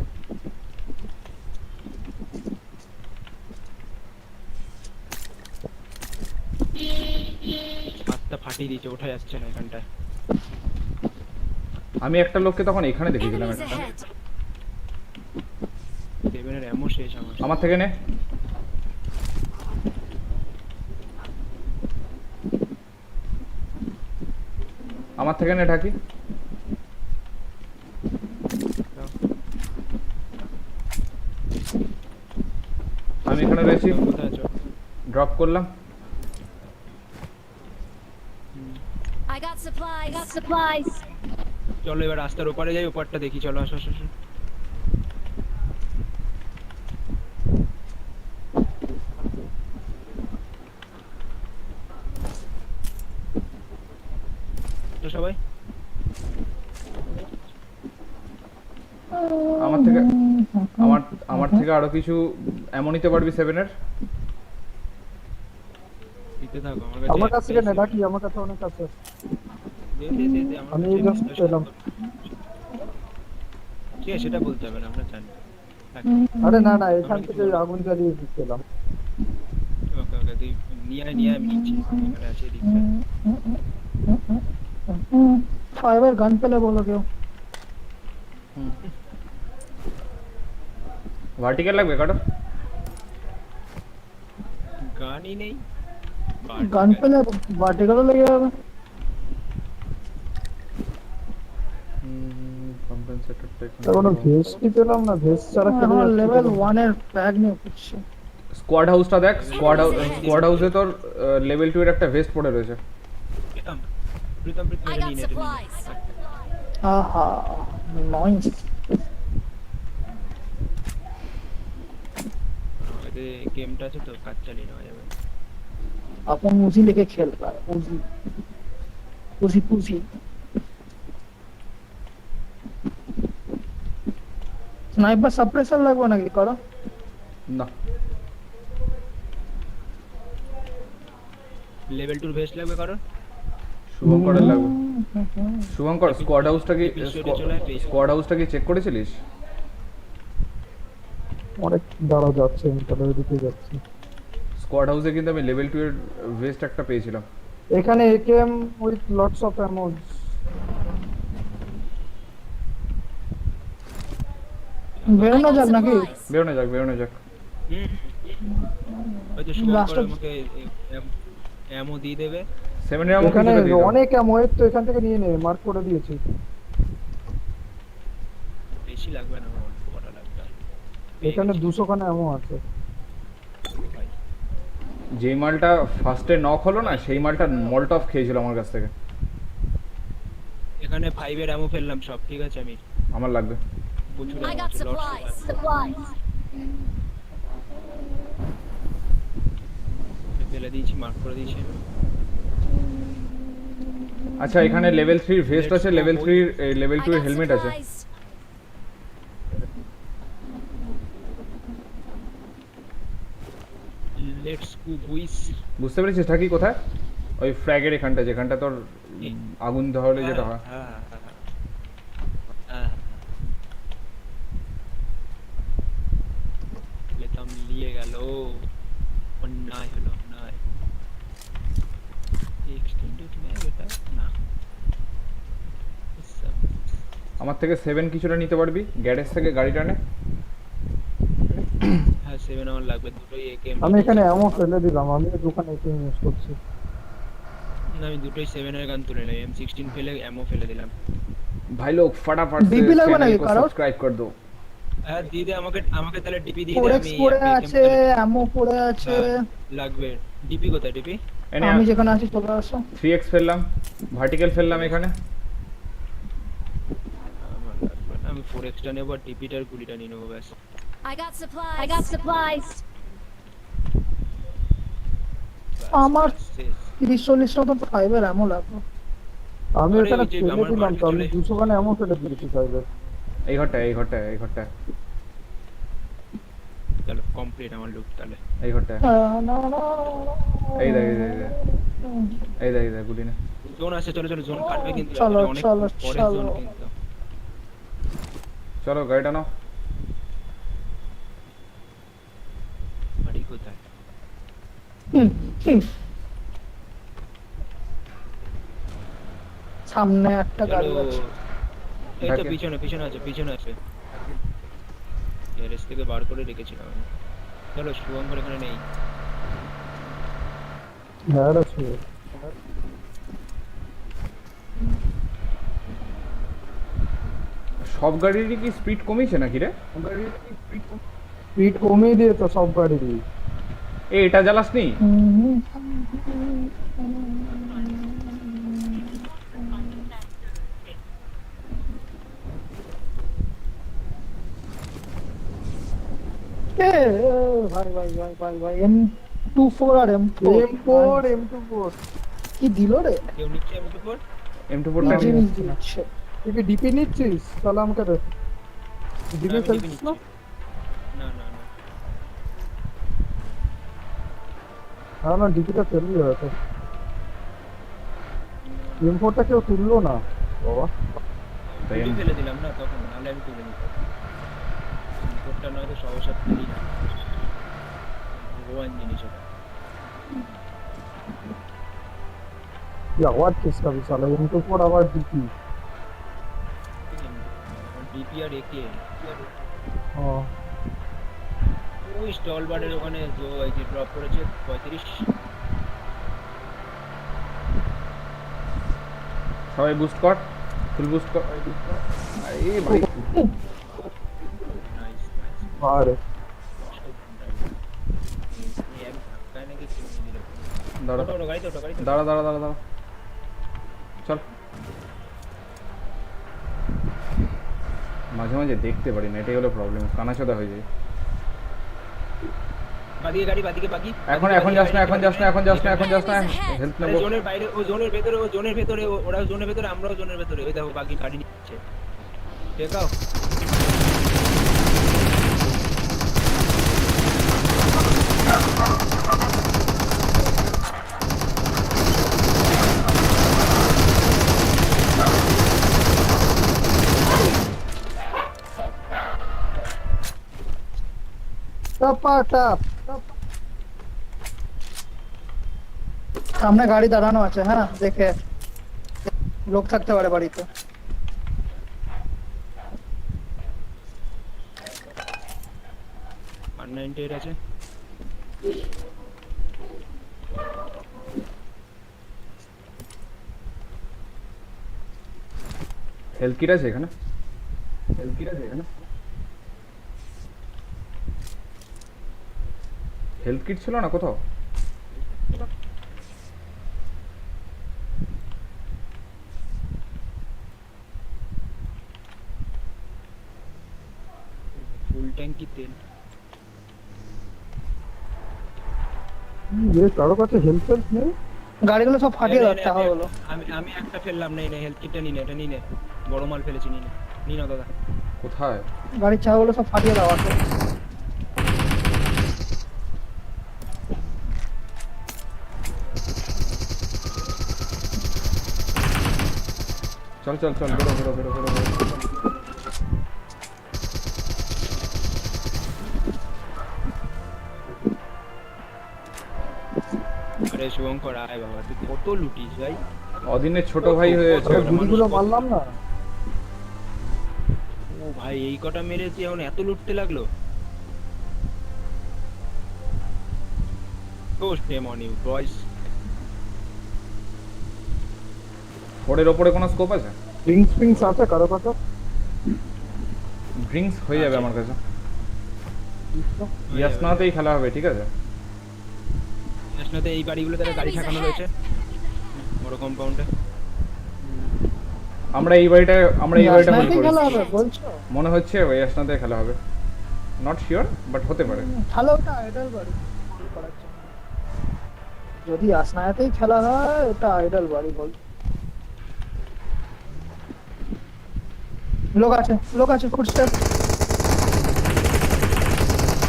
হাতটা ফাটিয়ে দিয়েছে, ওঠা যাচ্ছে না এখানটায়। আমি একটা লোককে তখন এখানে দেখেছিলাম Enemies একটা। ahead. সেভেনের এমন শেষ আমার। আমার থেকে নে। আমার থেকে নে ঢাকি। আমি এখানে রয়েছি, কোথায় আছো? ড্রপ করলাম। I got supplies. চলো এবার রাস্তার ওপারে যাই, ওপারটা দেখি। চলো আসো। তো সবাই আমার থেকে আমার থেকে আরো কিছু এমন নিতে পারবি সেভেনের? দিতে থাকো আমার কাছ থেকে নে ডাকি, আমার কাছে অনেক আছে। দে, আমার আমি কাছে জাস্ট বিশ্বাস পেলাম। করো। ঠিক আছে, সেটা বলতে হবে না, আমরা জানি। আরে না না, এখান থেকে আগুন জ্বালিয়ে দিচ্ছিলাম। ওকে তুই নিয়ে আয়, আমি নিচ্ছি। এখানে আছে এদিকটা। ফাইবার গান পেলে বলো কেউ। ভার্টিক্যাল লাগবে কাটো। গানই নেই। গান পেলে ভার্টিক্যালও লেগে যাবে। কোনো ভেস্টই পেলাম না, ভেস্ট ছাড়া খেলে আমার যাচ্ছি লেভেল কোনো। 1 এর ব্যাগ নিয়ে করছি। স্কোয়াড হাউসটা দেখ, স্কোয়াড হাউসে তোর লেভেল 2 এর একটা ভেস্ট পড়ে রয়েছে। Pritam I got supplies. আহা, নাইস। গেমটা আছে তো, কাজ চালিয়ে নেওয়া যাবে। अपन उसी लेके खेल रहा है, उसी स्नाइपर सप्रेसर लगवा ना करो। না, লেভেল 2 ভেস্ট লাগবে কারণ শুভঙ্করের লাগবে। শুভঙ্কর স্কোয়াড হাউসটা কি চেক করেছিলিস? অনেক দাঁড়া যাচ্ছে, আমি তাহলে ওইদিকে যাচ্ছি। স্কোয়াড হাউসে কিন্তু আমি লেভেল 2 এর ভেস্ট একটা পেয়েছিলাম। এখানে AKM with lots of Amos. বেরোনো যাক নাকি? বেরোনো যাক। হয়তো শুভঙ্কর Last of- আমাকে এমও দিয়ে দেবে। 7 এর আমো এখানে কিছু দিয়ে দাও। অনেক অ্যামো, তো এখান থেকে নিয়ে নে, মার্ক করে দিয়েছি। বেশি লাগবে না আমার, অল্প কটা এখানে 200 খানা এমন আছে। ভাই যেই মালটা ফার্স্টে নক হলো না সেই মালটা মলটফ খেয়েছিল আমার কাছ থেকে। এখানে 5 এর অ্যামো ফেললাম সব, ঠিক আছে? আমি আমার লাগবে। প্রচুর I ammo got আছে, lots of supplies. ammo। Supplies. ফেলে দিয়েছি, মার্ক করে দিয়েছি আমি। আচ্ছা এখানে লেভেল 3 ভেস্ট Let's আছে, go, লেভেল 3 লেভেল I 2 এর got হেলমেট আছে। supplies. লেটস গো বয়েস। বুঝতে পেরেছিস থাকি কোথায়? ওই ফ্ল্যাগের এখানটা, যেখানটা তোর আগুন ধরলে যেটা হয়। হ্যাঁ হ্যাঁ, লেতাম নিয়ে গেল, অন্যায় হলো অন্যায়। এক্সটেন্ডেড ম্যাপ এটা না। আমার থেকে 7 কিছুটা নিতে পারবি গ্যারেজ থেকে গাড়িটা নে। হ্যাঁ 7 আমার লাগবে, দুটোই একেএম। আমি এখানে এমন ফেলে দিলাম, আমি দোকানে এসে ইউজ করছি। আমি দুটোই 7 এর গান তুলে নিলাম, M16 ফেলে অ্যামো ফেলে দিলাম। भाई लोग फटाफट से DP লাগবে चैनल নাকি को কারোর? सब्सक्राइब कर दो। হ্যাঁ দিয়ে দে আমাকে, আমাকে তাহলে ডিপি দিয়ে দে, 4x আমি পড়ে AKM আছে, অ্যামো পড়ে আছে। লাগবে। ডিপি কোথায় ডিপি? এনে আমি যেখানে আছি চলে আসো। 3x ফেললাম, ভার্টিক্যাল ফেললাম এখানে। আমার লাগবে না, আমি 4x টা নেব আর ডিপিটার গুলিটা নিয়ে নেবো ব্যাস। I got supplies. I got supplies. আমার শেষ। 30-40 মতন 5 এর অ্যামো লাগবে। আমি আরে এখানে ওই যে ফেলে আমার দিলাম তো, আমি মার্কেট 200 খানা এমন ফেলে দিয়েছি সাইডে। এই ঘরটা এই ঘরটা এই ঘরটা চলো কমপ্লিট আমার লুক তাহলে। এই ঘরটা না না এই দেখ এই দেখ গুলি না। জোন আছে, চলো চলো, জোন কাটবে কিন্তু চলো, অনেক চলো, পরে চলো। জোন কিন্তু। চলো গাড়িটা নাও। বাড়ি কোথায়? হুম, হুম। সামনে একটা গাড়ি চলো, আছে। এই তো ঢাকে। পিছনে পিছনে আছে, পিছনে আছে। গ্যারেজ থেকে বার করে রেখেছিলাম আমি। চলো শুভঙ্কর এখানে নেই। হ্যাঁ আছে। সব গাড়িরই কি স্পিড কমিয়েছে নাকি রে? স্পিড কমিয়ে দিয়ে তো সব গাড়িরই। এই এটা জ্বালাসনি? এ, ভাই ভাই ভাই ভাই ভাই M24 আর M4 M4 M24 কি দিল রে? কেউ নিচ্ছে আমি তো পর। M24 কি টা জিনিস দিচ্ছে? তুই কি ডিপি নিচ্ছিস? তাহলে আমাকে দে। ডিপি ফেলছিস না? না না না, হ্যাঁ না, ডিপিটা ফেলবি হয়তো। M4টা কেউ তুললো না বাবা। তাই গুলি আমি- ফেলে দিলাম না তখন, নাহলে আমি তুলে নিতাম। রিপোর্টটা নয়তো সমস্যা তুলি না, ভগবান জিনিস ওটা। ये आवाज किसका भी साला, M24 आवाज डिपी। ডিপি আর একে हाँ ওই স্টল বারের ওখানে ওই যে ড্রপ করেছে 35। সবাই বুস্ট কর, ফুল বুস্ট কর। এই ভাই নাইস নাইস। अरे দাঁড়া ওটো গাড়িতে ওটো গাড়িতে। দাঁড়া দাঁড়া দাঁড়া দাঁড়া চল। মাঝে মাঝে দেখতে পারি না, এটাই হলো প্রবলেম, কানাচোদা হয়ে যায়। বাদিকে গাড়ি, বাদিকে বাকি। এখন এখন যাস না, এখন যাস না, এখন যাস না, এখন যাস না, হেল্প আরে নেবো। জোনের বাইরে, ও জোনের ভেতরে, ও জোনের ভেতরে, ওরা জোনের ভেতরে, আমরাও জোনের ভেতরে। ওই দেখো বাকি গাড়ি নিচ্ছে, দেখাও। टपाटप সামনে গাড়ি দাঁড়ানো আছে, হ্যাঁ দেখে লোক থাকতে পারে বাড়িতে। আর 98 আছে। হেল্প কিট আছে এখানে, হেল্প কিট আছে এখানে। হেলথ কিট ছিল না কোথাও? ফুল ট্যাঙ্কি তেল। কারো কাছে হেল্প নেই? গাড়িগুলো সব ফাটিয়ে নে, দাও নে, টাকাগুলো। আমি একটা ফেললাম, নেই নে হেলথ কিটটা নিনে, এটা নিনে বড় মাল ফেলেছি, নিনে নিন দাদা। কোথায়? গাড়ির চাকাগুলো সব ফাটিয়ে দাও আসো। চল চল চল, বেরো বেরো বেরো বেরো বেরো। আরে শুভঙ্কর আয় বাবা, তুই কত লুটিস ভাই। অদিনের ছোট ভাই হয়েছে। আরে গুলিগুলো মারলাম না। ও ভাই এই কটা মেরেছি এখন এত লুটতে লাগলো। ও স্টেম অন ইউ বয়স। ফোরের ওপরে কোনো স্কোপ আছে? ড্রিঙ্কস ফিঙ্কস আছে কারো কাছে? ড্রিঙ্কস হয়ে যাবে আছে। আমার কাছে। ইয়াসনাতেই খেলা হবে, ঠিক আছে? ইয়াসনাতে এই বাড়িগুলোতে একটা গাড়ি ঠাকানো রয়েছে বড় কম্পাউন্ডে। আমরা এই বাড়িটা হোল্ড ইয়াসনাতেই করি। খেলা হবে বলছো? মনে হচ্ছে ইয়াসনাতে খেলা হবে, নট শিওর বাট হতে পারে। তাহলে ওটা আইডল বাড়ি করার জন্য। যদি আসনায়াতেই খেলা হয় ওটা আইডল বাড়ি বল। লোক আছে ফুটস্টেপ।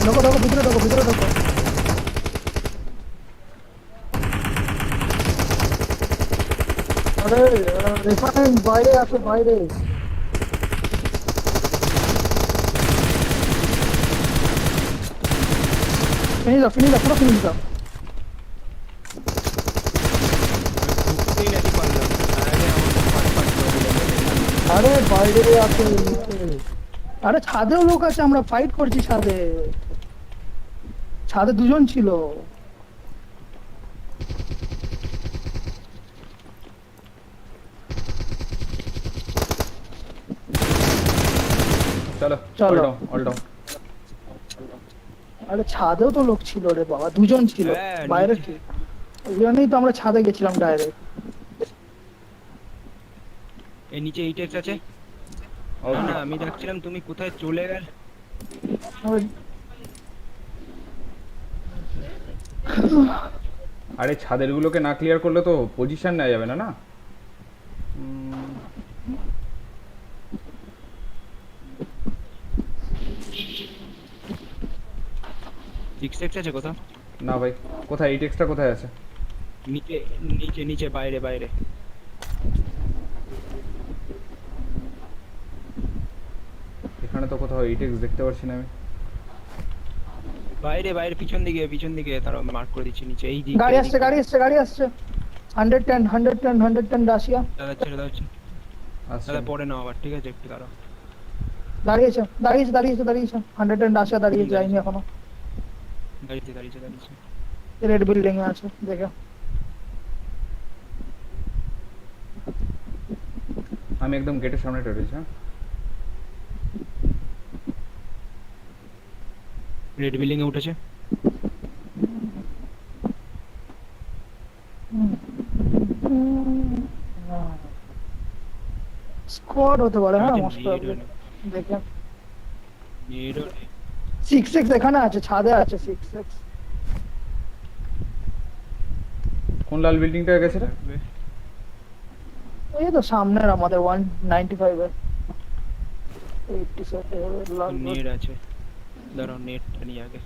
ঢোকো ভিতরে ঢোকো। আরে রেফারেন্স বাইরে আছে, বাইরে। ফিনিশ দাও পুরো ফিনিশ দাও। ঢুকতেই নাকি পারলাম না। আরে আমার তো ফাট ফাট করে দিল। আরে বাইরে আছে নিচে। আরে ছাদেও লোক আছে, আমরা ফাইট করছি ছাদে দুজন ছিল। চলো চলো। All down. আরে ছাদেও তো লোক ছিল রে বাবা, দুজন ছিল হ্যাঁ, বাইরে। নিচে। ওই জন্যই তো আমরা ছাদে গেছিলাম ডাইরেক্ট। এই নিচে এইটেক্স আছে। না না আমি দেখছিলাম তুমি কোথায় চলে গেলে। আরে ছাদের গুলোকে না ক্লিয়ার করলে তো পজিশন নেওয়া যাবে না না। সিক্স এক্স আছে কোথাও? না ভাই, কোথায় এই টেক্সটটা কোথায় আছে? নিচে নিচে নিচে বাইরে বাইরে। এখানে তো কোথাও এই টেক্সট দেখতে পাচ্ছি না আমি। বাইরে বাইরে পিছন দিকে তারা মার্ক করে দিচ্ছি নিচে এই দিকে। গাড়ি আসছে 110 রাশিয়া। দাদা ছেড়ে দাও আচ্ছা দাদা পরে নাও আবার, ঠিক আছে একটু দাঁড়াও। দাঁড়িয়েছে 110 রাশিয়া দাঁড়িয়ে যায়নি এখনো। দাঁড়িয়েছে রেড বিল্ডিং এ আছে দেখো। আমি একদম গেটের সামনে রয়েছি। হ্যাঁ রেড বিল্ডিং এ উঠেছে। স্কোয়াড হতে পারে, হ্যাঁ আচ্ছা, মস্ত নেট হবে। দেখেন নেট 6x এখানে আছে, ছাদে আছে 6x। কোন লাল বিল্ডিংটা গেছে রে? লাগবে। এই তো সামনের আমাদের 195 এর 87 এর লাগবে। নেট আছে, দাঁড়াও নেটটা নিয়ে আগে।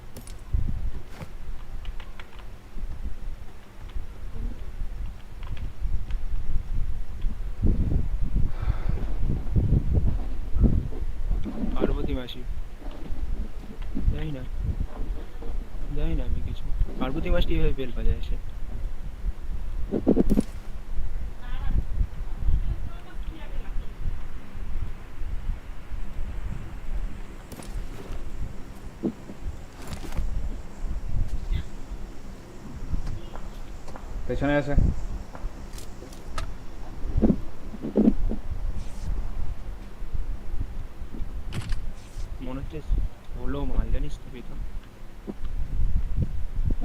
পার্বতী মাসি জানি না আমি কিছু। পার্বতী মাসি কিভাবে বেল বাজায় এসে? পেছনে আছে। মনে হচ্ছে হলো মাল জানিস তো পেতাম।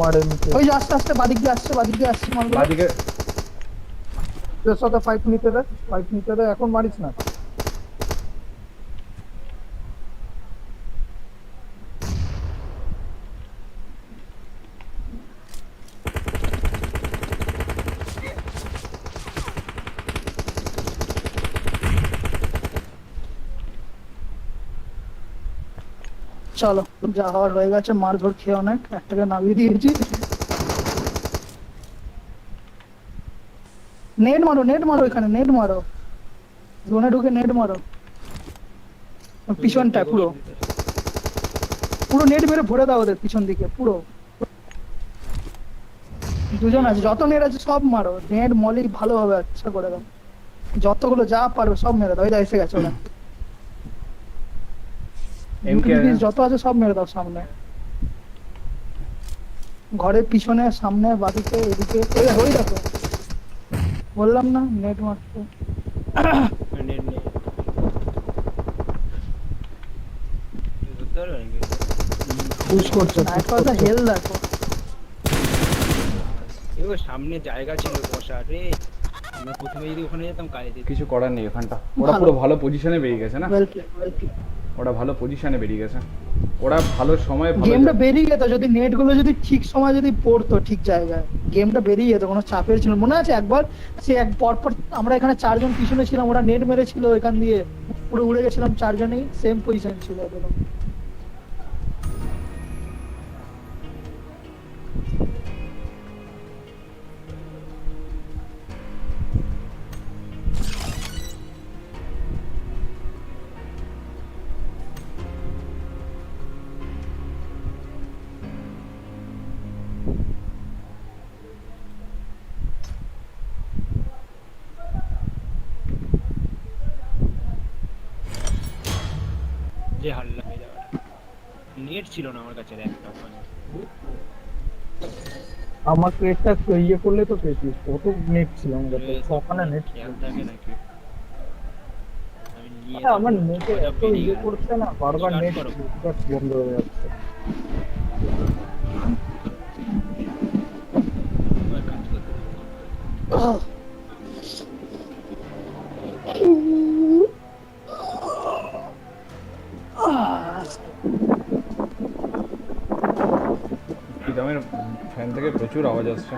মারে নিচে ওই যে আস্তে আস্তে বাদিক দিয়ে আসছে মালগুলো। বাদিকে তোর সাথে ফাইট নিতে দে এখন মারিস না। চলো যা হওয়ার হয়ে গেছে, মার ধর খেয়ে অনেক, একটাকে নামিয়ে দিয়েছি। নেট মারো এখানে, নেট মারো জোনে ঢুকে, নেট মারো পিছনটা পুরো পুরো নেট মেরে ভরে দাও ওদের পিছন দিকে পুরো। দুজন আছে, যত নেট আছে সব মারো, নেট মলি ভালোভাবে আচ্ছা করে দাও, যতগুলো যা পারবে সব মেরে দাও। ওই দা এসে গেছে ওরা, ইউটিলিটিস যত আছে সব মেরে দাও সামনে, ঘরের পিছনে, সামনে, বাদিকে, এদিকে। ওই দেখো বললাম না নেট মারতে। নেট নেই ধরতে পারবে নাকি? পুশ করছে নাইট কথা হেল দেখো। এবার সামনে জায়গা ছিল বসার রে, আমরা প্রথমে যদি ওখানে যেতাম কাজে দিত। কিছু করার নেই ওখানটা, ওরা ভালো। পুরো ভালো পজিশনে বেরিয়ে গেছে না, ওয়েল প্লে, ওয়েল প্লে। ওরা ভালো পজিশনে বেরিয়ে গেছে, ওরা ভালো সময় ভালো গেমটা বেরিয়ে যেত যদি নেট গুলো যদি ঠিক সময় যদি পড়তো ঠিক জায়গায়, গেমটা বেরিয়ে যেত, কোনো চাপের ছিল। মনে আছে একবার সে এক পরপর আমরা এখানে চারজন পিছনে ছিলাম, ওরা নেট মেরেছিল এখান দিয়ে, পুরো উড়ে গেছিলাম চারজনেই, সেম পজিশন ছিল একদম। যে হাল্লা হয়ে যাওয়াটা, নেট ছিল না আমার কাছে একটা ওখানে। আমাকে এটা ইয়ে করলে তো পেয়েছিস, কত নেট ছিল আমার কাছে, ওখানে নেট ছিল। খেয়াল থাকে নাকি? আমি নিয়ে আরে আমার যাবো, নেটে মজা এত বেরিয়ে ইয়ে গেল। করছে না, বারবার Start নেট করো। বন্ধ হয়ে যাচ্ছে। আমার কাজ করতে দাও। আহ, আহ, প্রীতমের ফ্যান থেকে প্রচুর আওয়াজ আসছে।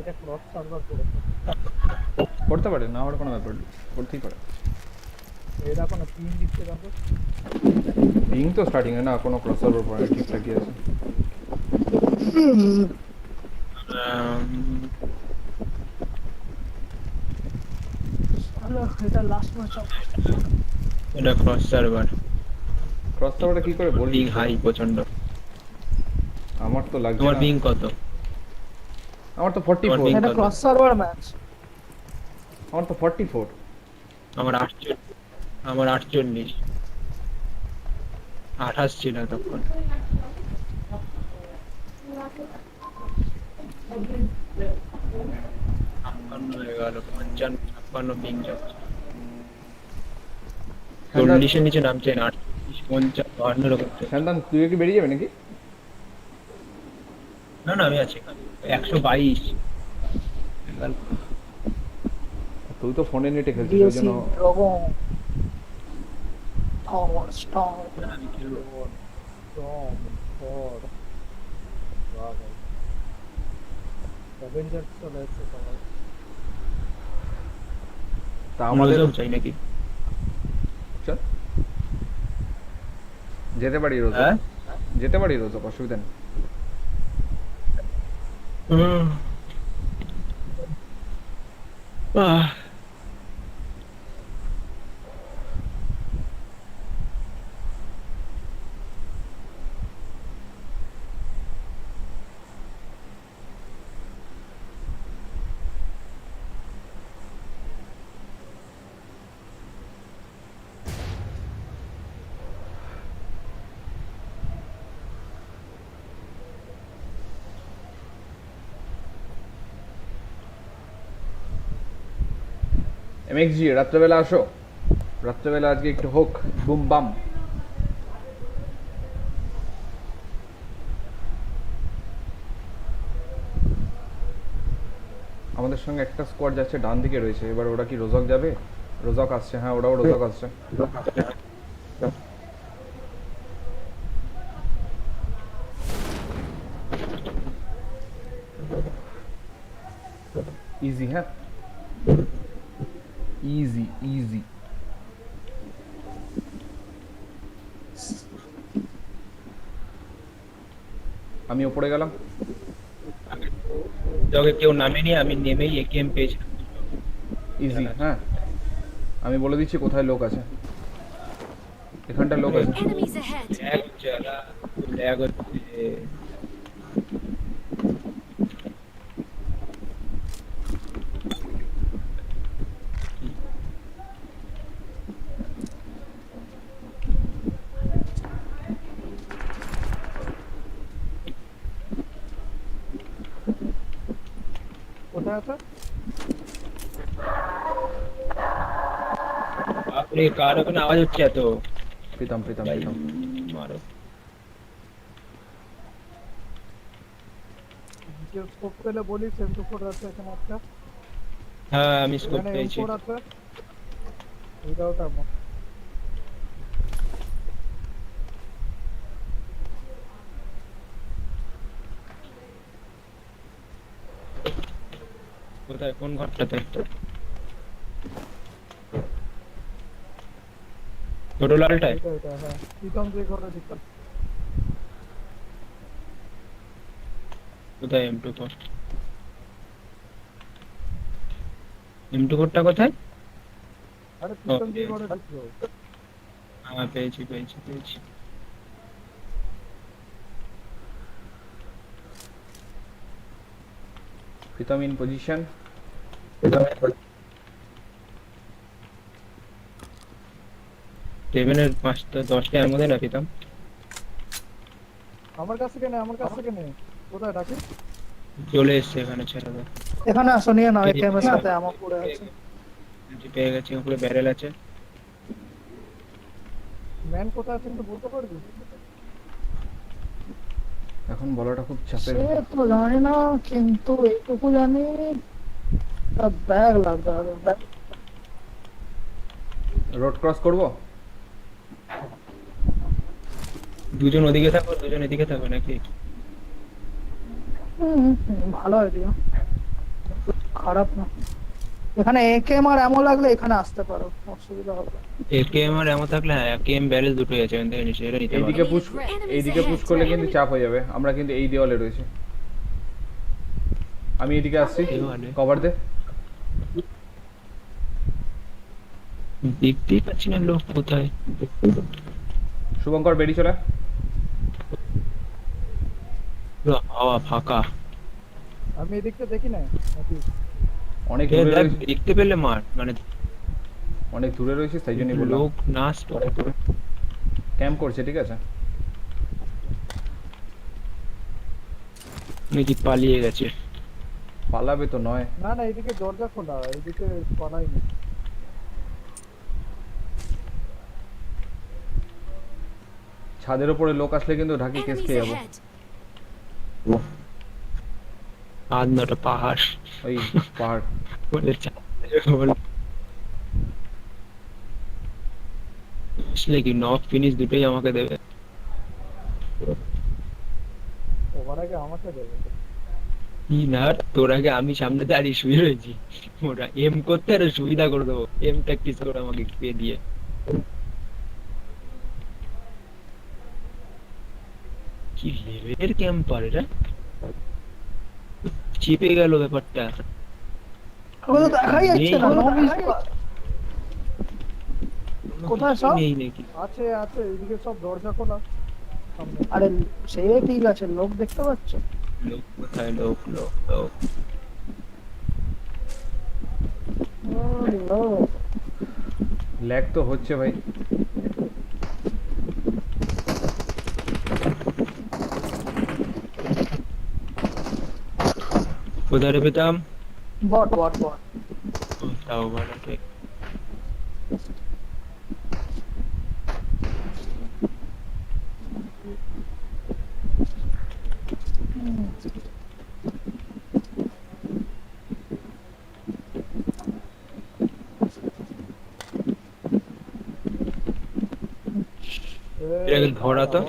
এটা ক্রস সার্ভার করেছে, করতে পারে না, আমার কোনো ব্যাপার নেই, করতেই পারে। এটা কোনো পিন দিচ্ছে দেখো। পিং তো স্টার্টিং এ না, কোনো ক্রস ওভার পড়ে ঠিকঠাকই আছে। হ্যালো, এটা লাস্ট ম্যাচ। এটা ক্রস সার্ভার, ক্রস ওভারটা কি করে বলবি? পিং হাই প্রচন্ড। আমার তো লাগছে তোমার না, পিং কত? আমার তো তোমার 44, ping- এটা ক্রস সার্ভার ম্যাচ। আমার তো 44। আমার 48, আমার 48, 28 ছিল তখন। 56 হয়ে গেল, 55, 56 পিং যাচ্ছে। 40-এর নিচে নামছে না, 38, 50, 52 এরকম করছে। শান্তান তুই কি বেরিয়ে যাবে নাকি? না না, আমি আছি এখানে। 122 তুই তো ফোনে নেটে খেলছিস, ওই ডিএসি জন্য। Dragon tower star. আমি খেলবো। টম ফর রাভাই অ্যাভেঞ্জার্স চলে এসেছে সবাই। তা আমাদের আমাদেরও চাই নাকি? চল যেতে পারি রোজ, হ্যাঁ? যেতে পারি রোজ, অসুবিধা নেই। আহ, এমএক্সজি রাত্রেবেলা আসো, রাত্রেবেলা আজকে একটু হোক বুম বাম। আমাদের সঙ্গে একটা স্কোয়াড যাচ্ছে, ডান দিকে রয়েছে। এবার ওরা কি রোজক যাবে? রোজক আসছে, হ্যাঁ ওরাও রোজক আসছে। ইজি, হ্যাঁ ইজি ইজি। আমি ওপরে গেলাম। তোকে কেউ নামেনি, আমি নেমেই একেএম পেয়েছি। ইজি, হ্যাঁ আমি বলে দিচ্ছি কোথায় লোক আছে। এখানটা লোক আছে। Enemies ahead. ল্যাগ হচ্ছে আলা, ল্যাগ হচ্ছে। কোথায় আছে? বাপরে, কার ওখানে আওয়াজ হচ্ছে এত? প্রীতম প্রীতম ভাই, প্রীতম। মারো। কেউ স্কোপ পেলে বলিস, M24 আছে এখানে একটা। হ্যাঁ আমি স্কোপ এখানে পেয়েছি। M4 আছে। উইদাউট আমো। কোথায়, কোন ঘরটাতে? ছোট লালটায়? এটা হ্যাঁ, প্রীতম যে ঘরে দিতাম। কোথায় M24? M24টা কোথায়? আরে প্রীতম যে Okay. ঘরে ঢুকলো। হ্যাঁ পেয়েছি পেয়েছি পেয়েছি। Pritam in position. সেভেনের 5টা 10টা এর মধ্যে না পেতাম। আমার কাছে কেন, আমার কাছে কেন? কোথায় ডাকি? চলে এসছে এখানে ছেলেরা। এখানে আসো, নিয়ে নাও একেএম এর সাথে আমার পড়ে আছে। পেয়ে গেছি, উপরে ব্যারেল আছে। ম্যান কোথায় আছে একটু বলতে পারবি? এখন বলাটা খুব চাপের সে ব্যাপার। তো জানি না, কিন্তু এইটুকু জানি ব্যাগ লাগবে আরো, ব্যাগ। রোড ক্রস করব। দুজন ওদিকে থাকো, দুজন এদিকে থাকো নাকি? ভালো আইডিয়া, খারাপ না। এখানে একেএম আর এমন লাগলে এখানে আসতে পারো, অসুবিধা হবে না। একেএম আর এমন থাকলে, হ্যাঁ একেএম ব্যারেল দুটোই আছে, এখান থেকে নিচে এটা নিতে পারো। এইদিকে পুশ, এইদিকে পুশ করলে কিন্তু চাপ হয়ে যাবে। আমরা কিন্তু এই দেওয়ালে রয়েছে। আমি এদিকে আসছি, দেওয়ালে? কভার দে। দেখতেই পাচ্ছি না লোক কোথায়। শুভঙ্কর বেরিয়ে চলে। পুরো হাওয়া ফাঁকা। আমি এদিকটা দেখি না নাকি? অনেক এ দূরে দেখ, রয়েছে, দেখতে পেলে মার, মানে অনেক দূরে রয়েছে, তাই জন্যই বললাম। লোক নাচ করে। ক্যাম্প করছে, ঠিক আছে। নাকি পালিয়ে গেছে। পালাবে তো নয়। না না, এদিকে দরজা খোলা, এদিকে পালাইনি। ছাদের উপরে লোক আসলে কিন্তু ঢাকি কেস Enemies খেয়ে যাবো। ahead. আর নটা পাহাড় ওই পাহাড়। বলে আসলে কি নক ফিনিশ দুটোই আমাকে দেবে। ওর আগে আমাকে দেবে। কি না, তোর আগে আমি সামনে দাঁড়িয়ে শুয়ে রয়েছি। ওরা এম করতে আরো সুবিধা করে দেবো, এম প্র্যাকটিস করে আমাকে পেয়ে দিয়ে। কি লেভেলের ক্যাম্পার এটা, চিপে গেল ব্যাপারটা। ওগুলো তো দেখাই যাচ্ছে না, নেই। no miss কর। কোথায় সব? নেই নাকি? আছে আছে, এদিকে সব দরজা খোলা সামনে। আরে সে ঠিক আছে, লোক দেখতে পাচ্ছ? লোক কোথায়, লোক লোক লোক। ও, লোক। ল্যাগ তো হচ্ছে ভাই। কোথায় রে পেতাম? বট বট বট। তাও ভালো ঠিক। এটাকে ধরা তো।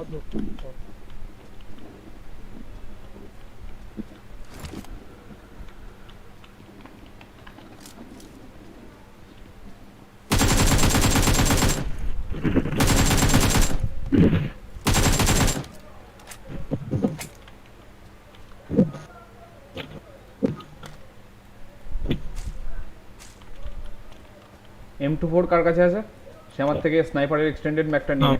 M24 কার কাছে আছে? সে আমার থেকে স্নাইপারের এক্সটেন্ডেড ম্যাকটা নিয়ে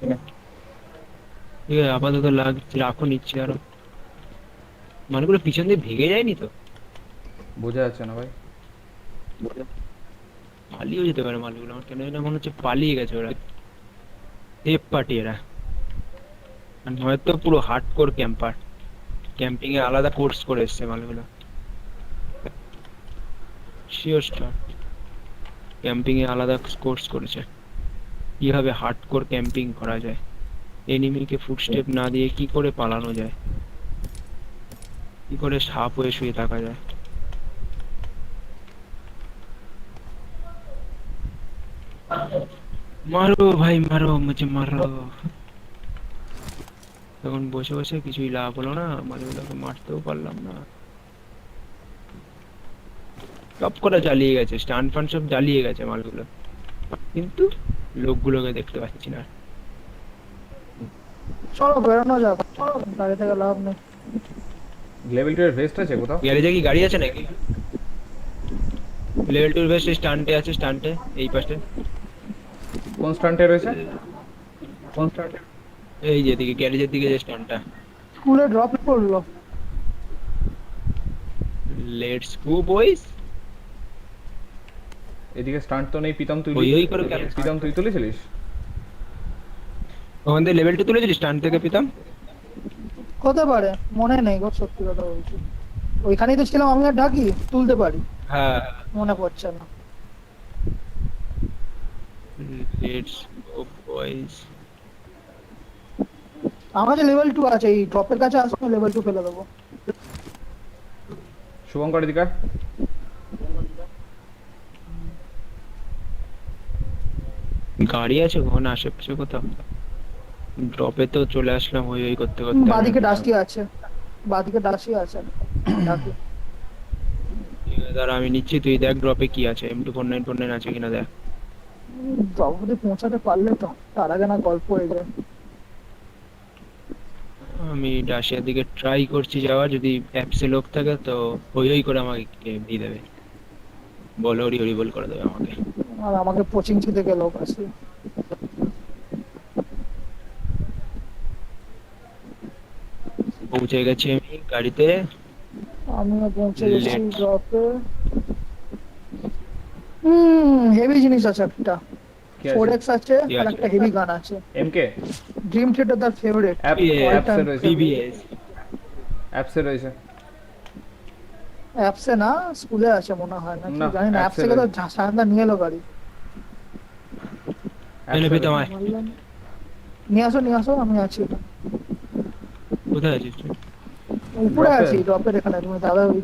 নে। ঠিক আছে আপাতত রাখো নিচ্ছি আরো। মালগুলো পিছন দিয়ে ভেঙে যায়নি তো? বোঝা যাচ্ছে না ভাই। পালিয়েও যেতে পারে মালগুলো, আমার কেন যেন মনে হচ্ছে পালিয়ে গেছে ওরা। টেপ পার্টি এরা, আর হয়তো পুরো হার্ডকোর ক্যাম্পার, ক্যাম্পিং এ আলাদা কোর্স করে এসছে মালগুলো। শিওর স্টার ক্যাম্পিং এ আলাদা কোর্স করেছে কিভাবে হার্ডকোর ক্যাম্পিং করা যায়, এনিমিকে ফুটস্টেপ না দিয়ে কি করে পালানো যায়, কি করে সাপ হয়ে শুয়ে থাকা যায়। মারো ভাই মারো, মুঝে মারো। তখন বসে বসে কিছুই লাভ হলো না, মালগুলোকে মারতেও পারলাম না। সব কটা জ্বালিয়ে গেছে, স্টান ফান সব জ্বালিয়ে গেছে মালগুলো, কিন্তু লোকগুলোকে দেখতে পাচ্ছি না। চলো বেরোনো যাক, চলো দাঁড়িয়ে থেকে লাভ নেই। লেভেল 2 এর ভেস্ট আছে কোথাও? গ্যারেজে কি গাড়ি আছে নাকি? লেভেল 2 বেস্ট স্টান্টে আছে, স্টান্টে এই পাশে। কোন স্টান্টে রয়েছে? কোন স্টান্টে? এই যে দিকে গ্যারেজের দিকে যে স্টান্টটা। স্কুলে ড্রপ করলো। Let's go boys. এদিকে স্টান্ট তো নেই। প্রীতম তুই ওই করে কেন? প্রীতম তুই তুলেছিলিস? ওখান থেকে লেভেল 2 তুলেছিলিস স্টান্ট থেকে পিতাম? হতে পারে, মনে নেই গো, সত্যি কথা বলছি। ওইখানেই তো ছিলাম আমি, আর ঢাকি তুলতে পারি, হ্যাঁ মনে পড়ছে না। Let's go boys. আমার কাছে লেভেল 2 আছে, এই ড্রপের কাছে আসলে লেভেল 2 ফেলে দেবো। শুভঙ্কর এদিকে আয়। গাড়ি আছে ওখানে আশেপাশে কোথাও? ড্রপে তো চলে আসলাম ওই করতে করতে। বাদিকে ডাস্টি আছে, বাদিকে ডাস্টি আছে ঢাকি। ঠিক আছে, দাঁড়া আমি নিচ্ছি, তুই দেখ ড্রপে কি আছে, M249 আছে কিনা দেখ। ড্রপ অব্দি পৌঁছাতে পারলে তো, তার আগে না গল্প হয়ে যায়। আমি রাশিয়ার দিকে ট্রাই করছি যাওয়ার, যদি অ্যাপসে লোক থাকে তো ওই করে আমাকে দিয়ে দেবে, বলে হরি হরি বল করে দেবে আমাকে। আর আমাকে কোচিং থেকে লোক আছে। পৌঁছে গেছি আমি গাড়িতে। আমিও পৌঁছে গেছি Let's- ড্রপে। হেভি জিনিস আছে একটা, কি আছে? 4x আছে, কি আর আছে? একটা হেভি গান আছে। এমকে ড্রিম থিয়েটার তার ফেভারিট। অ্যাপসে রয়েছে। PBS অ্যাপসে রয়েছে। অ্যাপসে না, স্কুলে আছে মনে হয়, না না, জানি না। অ্যাপসে অ্যাপসে তো সায়নদা নিয়ে এলো গাড়ি। এনে পেতাম আয়। নিয়ে আসো, আমি আছি। কোথায় আছিস তুই? উপরে Drop-এ? আছি ড্রপের এখানে, তুমি দাদা ওই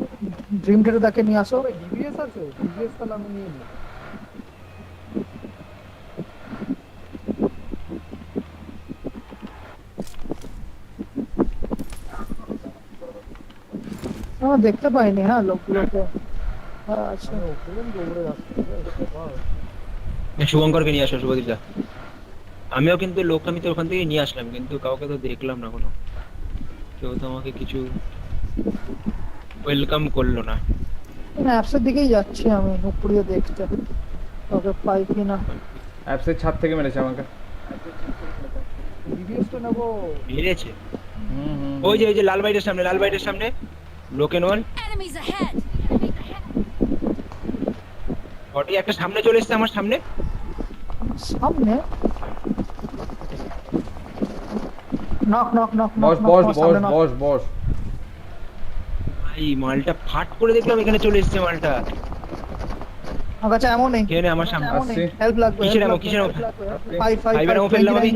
ড্রিম থিয়েটার তাকে নিয়ে আসো। ডিভিএস আছে, ডিভিএস তাহলে আমি নিয়ে নিই। আমার দেখতে পাইনি, হ্যাঁ লোকগুলোকে। হ্যাঁ আছে। আমি ওখানে দৌড়ে যাচ্ছি। শুভঙ্করকে নিয়ে আসো, শুভদীপ দা। আমিও কিন্তু লোক, আমি তো ওখান থেকে নিয়ে আসলাম, কিন্তু কাউকে তো দেখলাম না, কোনো কেউ তো আমাকে কিছু ওয়েলকাম করলো না। অ্যাপসের দিকেই যাচ্ছি আমি, উপরে দেখতে ওকে পাই কিনা। অ্যাপসের ছাদ থেকে মেরেছে আমাকে। ডিভিএসটা নেবো। মেরেছে? হুম। ওই যে লাল বাড়িটার সামনে, লাল বাড়িটার সামনে লোকেন ওয়ান Enemies ahead! বডি একটা সামনে চলে এসেছে আমার সামনে। সামনে নক নক নক বস নক বস নক, বস সামনে নক। বস বস। ভাই মালটা ফাট করে দেখলাম এখানে চলে এসেছে মালটা। আমার কাছে এমন নেই। খেয়ে নে আমার সামনে। আসছি। হেল্প লাগবে, কিসের help ammo, লাগবে, কিসের ammo? help লাগবে। 5 5 Five এর ammo 5 ফেললাম আমি।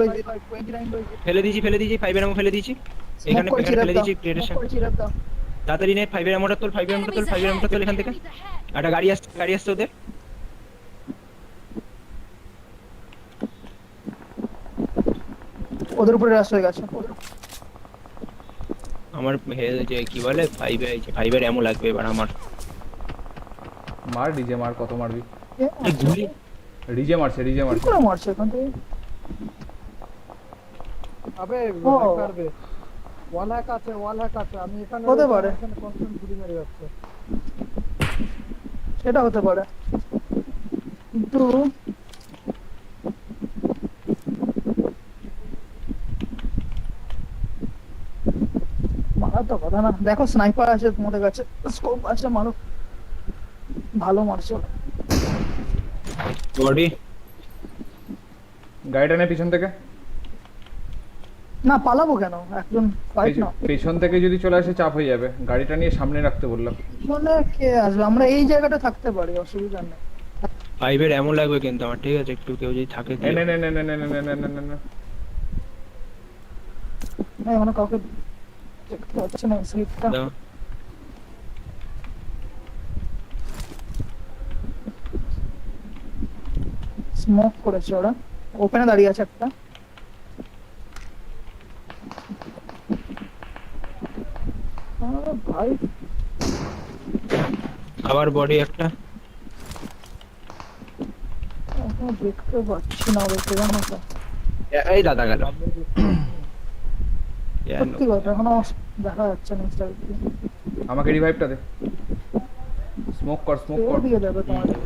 29 ফেলে দিয়েছি 5-এর ammo ফেলে দিয়েছি। স্মোক করে এখানে চিরাপ ফেলে দাও, দিয়েছি ক্রেটের স্মোক সামনে। করে চিরাপ দাও। তাড়াতাড়ি নে 5-এর ammoটা তোল, 5-এর ammoটা তোল, Enemies 5-এর ammoটা ahead! তোল এখান থেকে। Enemies ahead! একটা গাড়ি আসছে ওদের। ওদের উপরে রাশ হয়ে গেছে। আমার যে কি বলে 5-এর ammo লাগবে এবার আমার। মার ডিজে মার, কত মারবি? এই গুলি ডিজে মারছে, ডিজে কি মারছে। করে মারছে এখান থেকে? আবে ও। মারবে। ওয়াল হ্যাক আছে আমি এখানে হতে পারে। এখানে কনস্ট্যান্ট গুলি মেরে যাচ্ছে। সেটা হতে পারে, কিন্তু মারা তো কথা না। দেখো স্নাইপার আছে তোমাদের কাছে, স্কোপ আছে, মারো। ভালো মারছো। বডি। গাড়িটা নে পিছন থেকে। না পালাবো কেন, একজন ফাইট না। পেছন থেকে যদি চলে আসে চাপ হয়ে যাবে, গাড়িটা নিয়ে সামনে রাখতে বললাম। মানে কে আসবে, আমরা এই জায়গাটা থাকতে পারি, অসুবিধা নেই। 5-এর ammo লাগবে কিন্তু আমার, ঠিক আছে? একটু কেউ যদি থাকে এ দিও। নে নে নে নে নে নে নে নে নে নে। না এখনো কাউকে দেখতে পাচ্ছি না স্লিপটা। দাও। স্মোক করেছে ওরা, ওপেনে দাঁড়িয়ে আছে একটা। আরে ভাই আবার বডি একটা। এখনো দেখতে পাচ্ছি না ওদের কেন। এই দাদা গেল। সত্যি কথা এখনো দেখা যাচ্ছে না স্টাইলটি। আমাকে রিভাইভটা দে। স্মোক কর, স্মোক কর। দিয়ে দেবে তোমাদের।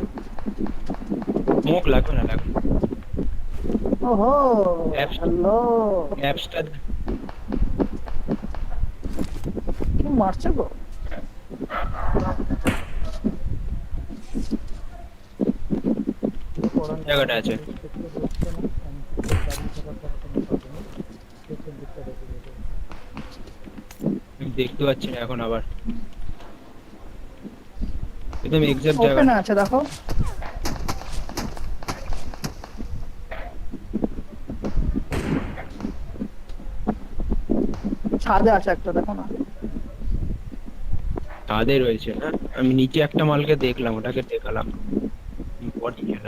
স্মোক লাগবে না লাগবে। ওহো Apps- হ্যালো, অ্যাপসটা কি মারছে গো? জায়গাটা আছে। আমি দেখতে পাচ্ছি না এখন আবার। একদম এক্সাক্ট জায়গা। ওপেনে আছে দেখো। ছাদে আছে একটা, দেখো না। ছাদে রয়েছে না? আমি নিচে একটা মালকে দেখলাম, ওটাকে দেখালাম। বডি গেল।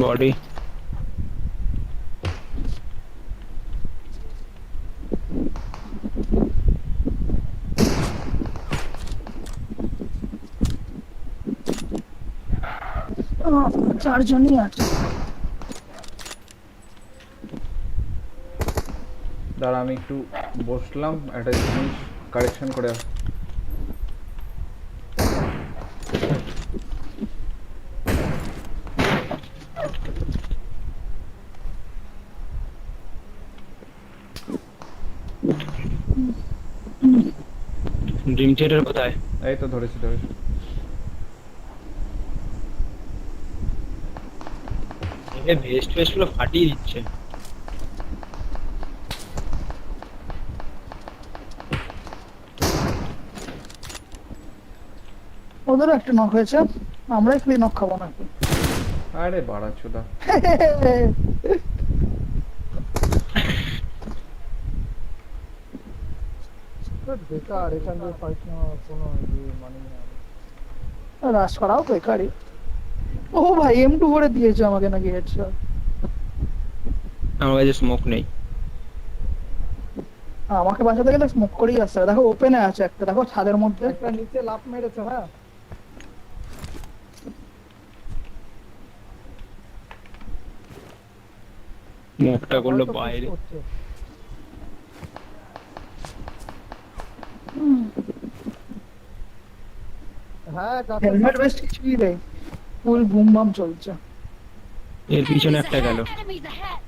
বডি। চারজনই আছে। দাঁড়া আমি একটু বসলাম, একটা জিনিস কারেকশন করে আস। ড্রিম থিয়েটার কোথায়? এই তো ধরেছি ধরেছি। এই ভেস্ট ফেস্ট গুলো ফাটিয়ে দিচ্ছে। ওদেরও একটা নক হয়েছে, আমরাই খালি নক খাবো নাকি? আরে বাড়াচ্ছোদা। বেকার এখান থেকে ফাইট নেওয়ার কোনো মানে নেই। রাশ করাও বেকারি। ও ভাই M2 করে দিয়েছে আমাকে নাকি হেডশট। আমার কাছে স্মোক নেই। আমাকে বাঁচাতে গেলে স্মোক করেই আসতে হবে। দেখো ওপেনে আছে একটা, দেখো ছাদের মধ্যে। একটা নিচে লাফ মেরেছে, হ্যাঁ মুখটা করলো হয়তো push বাইরে। করছে। হ্যাঁ গাছের হেলমেট বেস্ট কিছুই নেই, ফুল বুম বাম চলছে। এর পিছনে Enemies একটা গেল। ahead!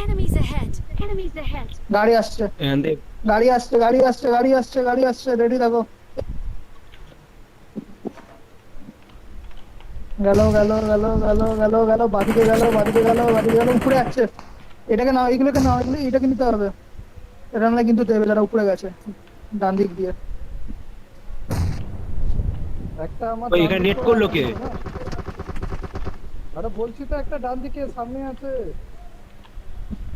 Enemies ahead! Enemies ahead! গাড়ি আসছে, এখান থেকে গাড়ি আসছে, গাড়ি আসছে, গাড়ি আসছে, গাড়ি আসছে, রেডি থাকো। গেল গেল গেল গেল গেল গেল, বাদিকে গেল, বাদিকে গেল, বাদিকে গেল, উপরে আসছে। এটাকে নাও, এগুলোকে নাও, এগুলো এটাকে নিতে হবে। এটা নাহলে কিন্তু দেবে, যারা উপরে গেছে ডান দিক দিয়ে। একটা আমার ওই ডান এখানে দিক নেট করে করলো আছে কে? না? আরে বলছি তো একটা ডান দিকে সামনে আছে,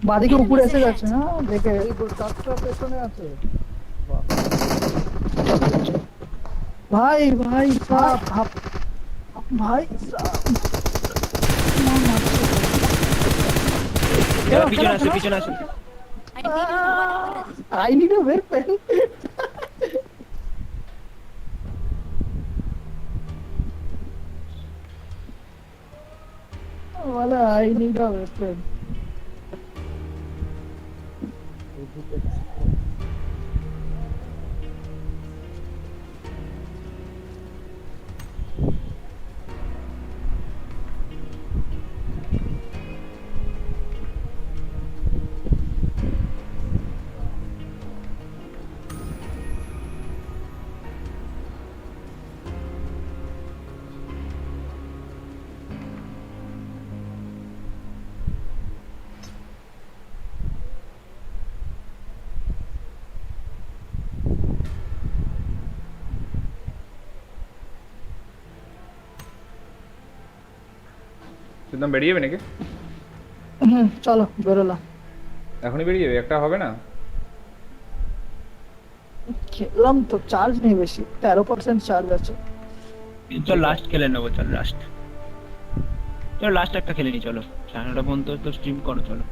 বাদিকে উপরে এসে গেছে, হ্যাঁ দেখে। এই চারটা পেছনে আছে। বাহ, ভাই ভাই সাহ, ভাই সাহ। এবার পিছনে আসো, পিছনে আসো। I need a weapon! I need a weapon. Wala, I need a weapon. এই দিকে। একদম বেরিয়ে যাবে নাকি? চলো বেরোলাম। এখনই বেরিয়ে যাবে? একটা হবে না? খেললাম তো, চার্জ নেই বেশি, 13% চার্জ আছে। চল লাস্ট খেলে নেবো, চল লাস্ট। চল লাস্ট একটা খেলে নি, চলো 9:30 পর্যন্ত তো স্ট্রিম করো, চলো।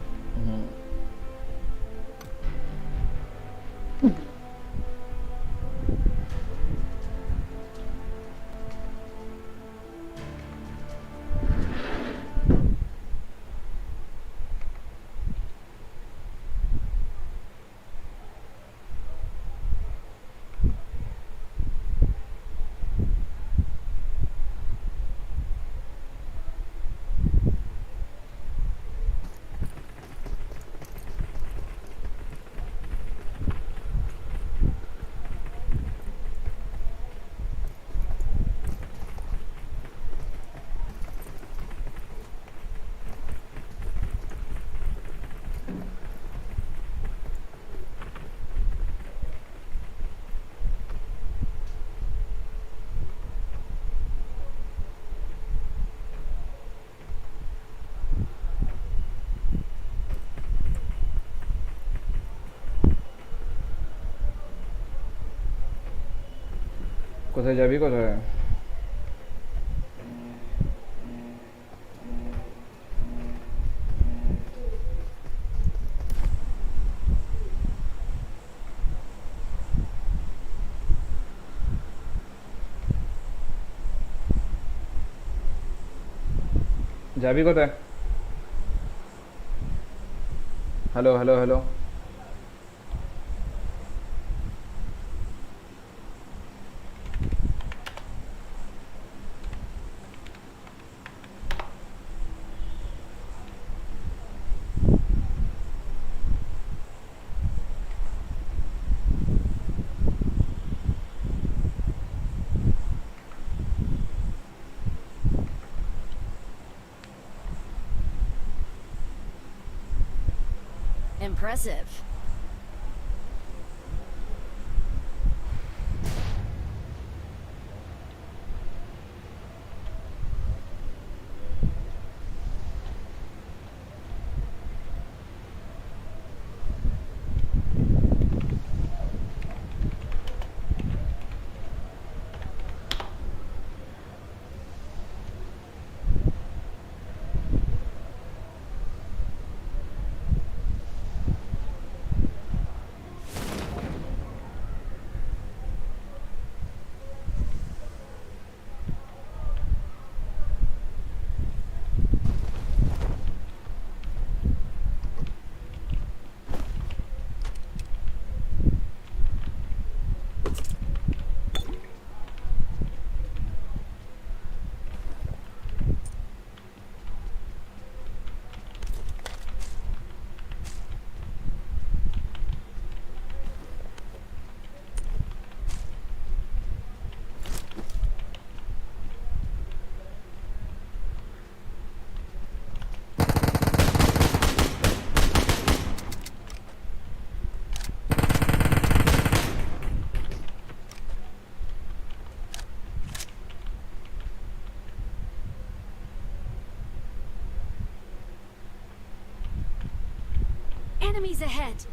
কোথায় যাবি, কোথায়? যাবি কোথায়? Hello hello hello. Impressive. Enemies ahead!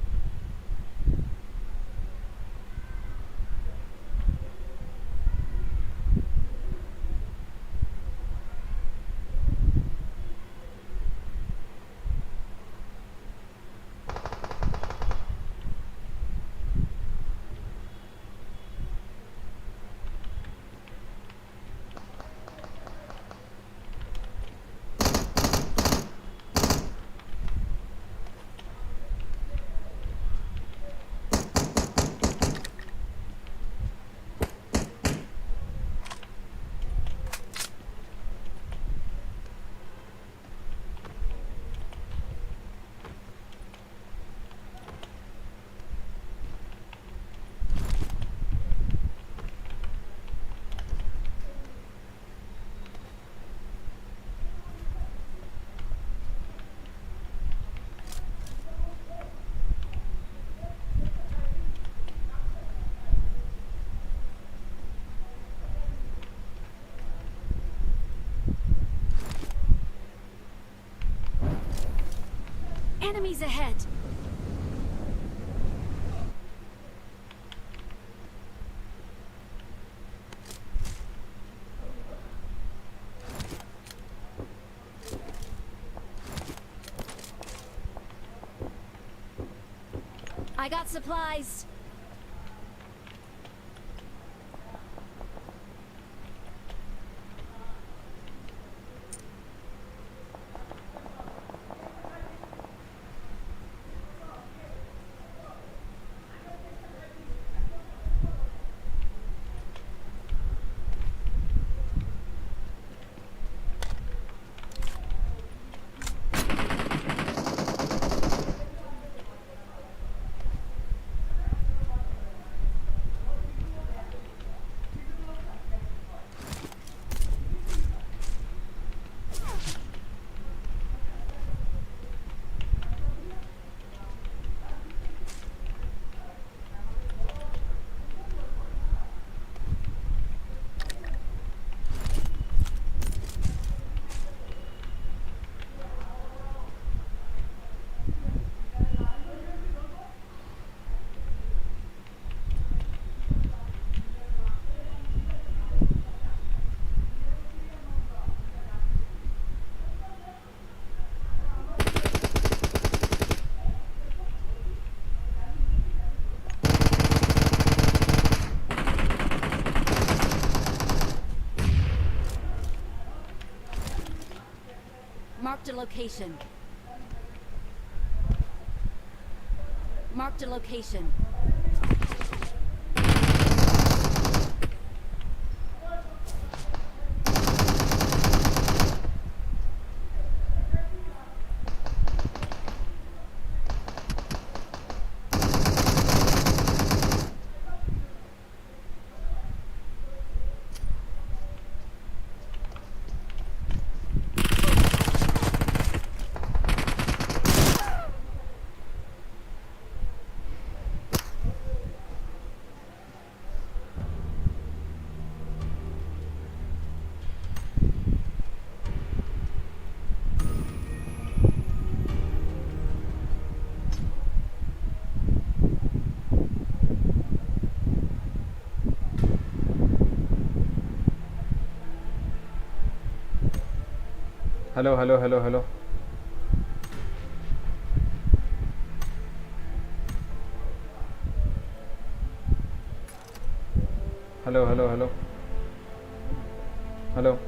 Enemies ahead! I got supplies! Marked a location. Marked a location. Hello, hello, hello, hello. Hello, hello, hello. Hello.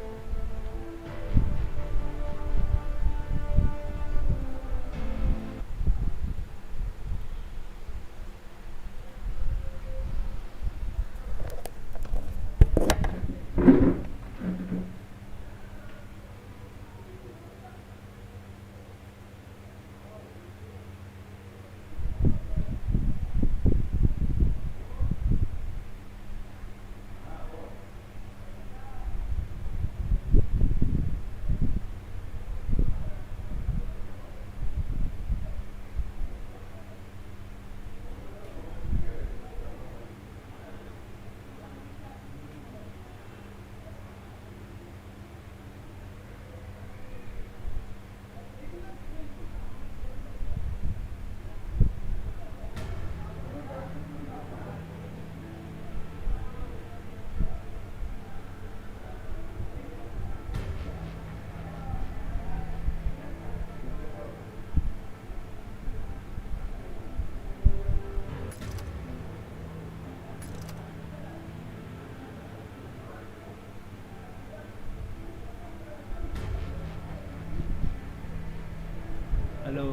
Hello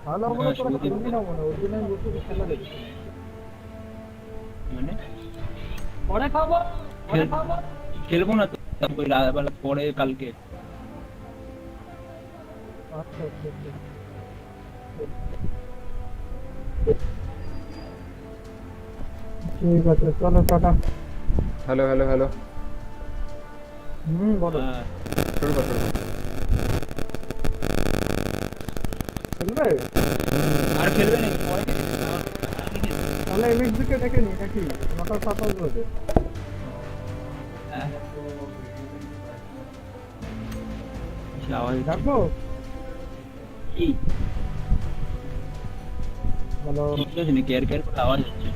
ভালো ভালো মনে তোরা শুভদীপ। খেলবি না মনে, ওর জন্য আমি বসে বসে খেলা দেখছি। মানে পরে খাবো পরে খেল- খাবো। খেলবো না তো, তারপরে রাতবেলা পরে কালকে। আচ্ছা আচ্ছা আচ্ছা। ঠিক আছে চলো টাটা। হ্যালো হ্যালো হ্যালো, বলো হ্যাঁ, শুরু কর শুরু কর। খেলবে? আর খেলবে নাকি পরে খেলবে? আজকে খেলবে? তাহলে এমএক্সবি কে ডেকে নি নাকি? 9:27 বাজে। হ্যাঁ। কি আওয়াজ হচ্ছে? ডাকবো? কি? হ্যালো ঠিক আছে নাকি? কেয়ার কেয়ার করে আওয়াজ হচ্ছে।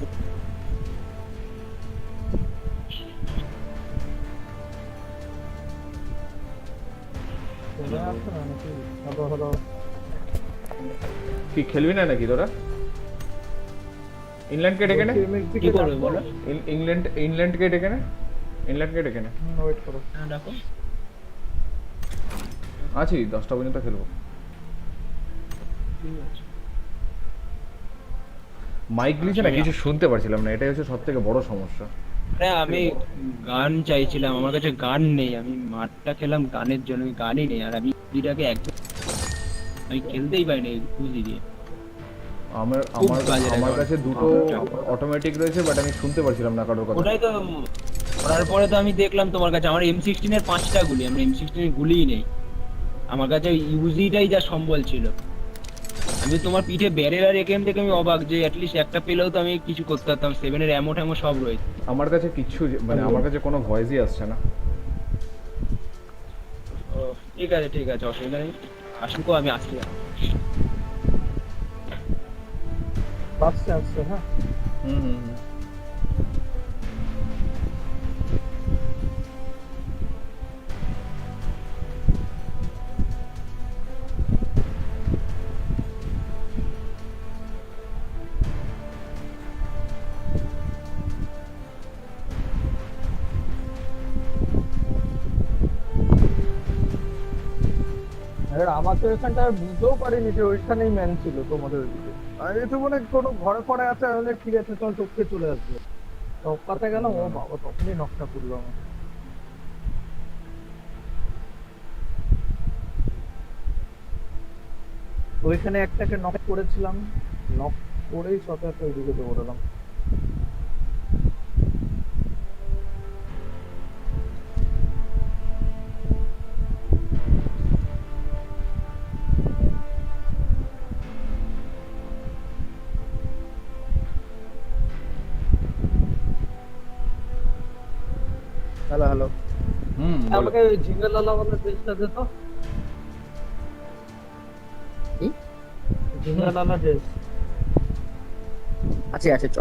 চলে আসছে না নাকি? Hello hello. কি খেলবি না নাকি তোরা? ইংল্যান্ডকে ডেকে নে। এমএক্সবি কি করবে বলো? ইংল্যান্ডকে ডেকে নে। ইংল্যান্ডকে ডেকে নে। ওয়েট করো। হ্যাঁ, ডাকো। আছি 10টা পর্যন্ত খেলবো। ঠিক আছে। মাইক গ্লিচে না কিছু শুনতে পারছিলাম না, এটাই হচ্ছে সব থেকে বড় সমস্যা। আরে আমি গান চাইছিলাম, আমার কাছে গান নেই। আমি মাঠটা খেলাম গানের জন্য, আমি গানই নেই। আর আমি এটাকে একদম আমি খেলতেই পারি না বুঝি দিয়ে। আমার খুব আমার বাজে লাগে আমার আমার। কাছে দুটো অটোমেটিক রয়েছে, বাট আমি শুনতে পারছিলাম না কারোর কথা। ওটাই তো করার পরে তো আমি দেখলাম তোমার কাছে আমার M16 এর 5টা গুলি, আমার M16 এর গুলিই নেই। আমার কাছে ইউজিটাই যা সম্বল ছিল। আমি তোমার পিঠে ব্যারেল আর একেম থেকে আমি অবাক যে অ্যাটলিস্ট একটা পেলেও তো আমি কিছু করতে পারতাম। 7 এর অ্যামো ট্যামো সব রয়েছে। আমার কাছে কিচ্ছু মানে আমার কাছে কোনো ভয়েসই আসছে না। ও, ঠিক আছে অসুবিধা নেই। আসুকো, আমি আসছি। আসছে আসছে হ্যাঁ। হুম হুম হুম। এবার আমাকে এখানটা বুঝতেও পারিনি যে ওইখানেই ম্যান ছিল তোমাদের ওইদিকে। আর এই তো মনে হয় কোনো ঘরে পড়ে আছে, তাহলে ঠিক আছে চল টপকে চলে আসবে। টপকাতে গেলাম, ও বাবা তখনই নকটা করলো আমার। ওইখানে একটাকে নক করেছিলাম, নক করেই সাথে সাথে ওইদিকে দৌড়ালাম। Hello hello. হুম বলো। আমাকে ওই ঝিঙ্গেলালা বলে ড্রেসটা দে তো। কি? ঝিঙ্গেলালা ড্রেস। আছে আছে চ।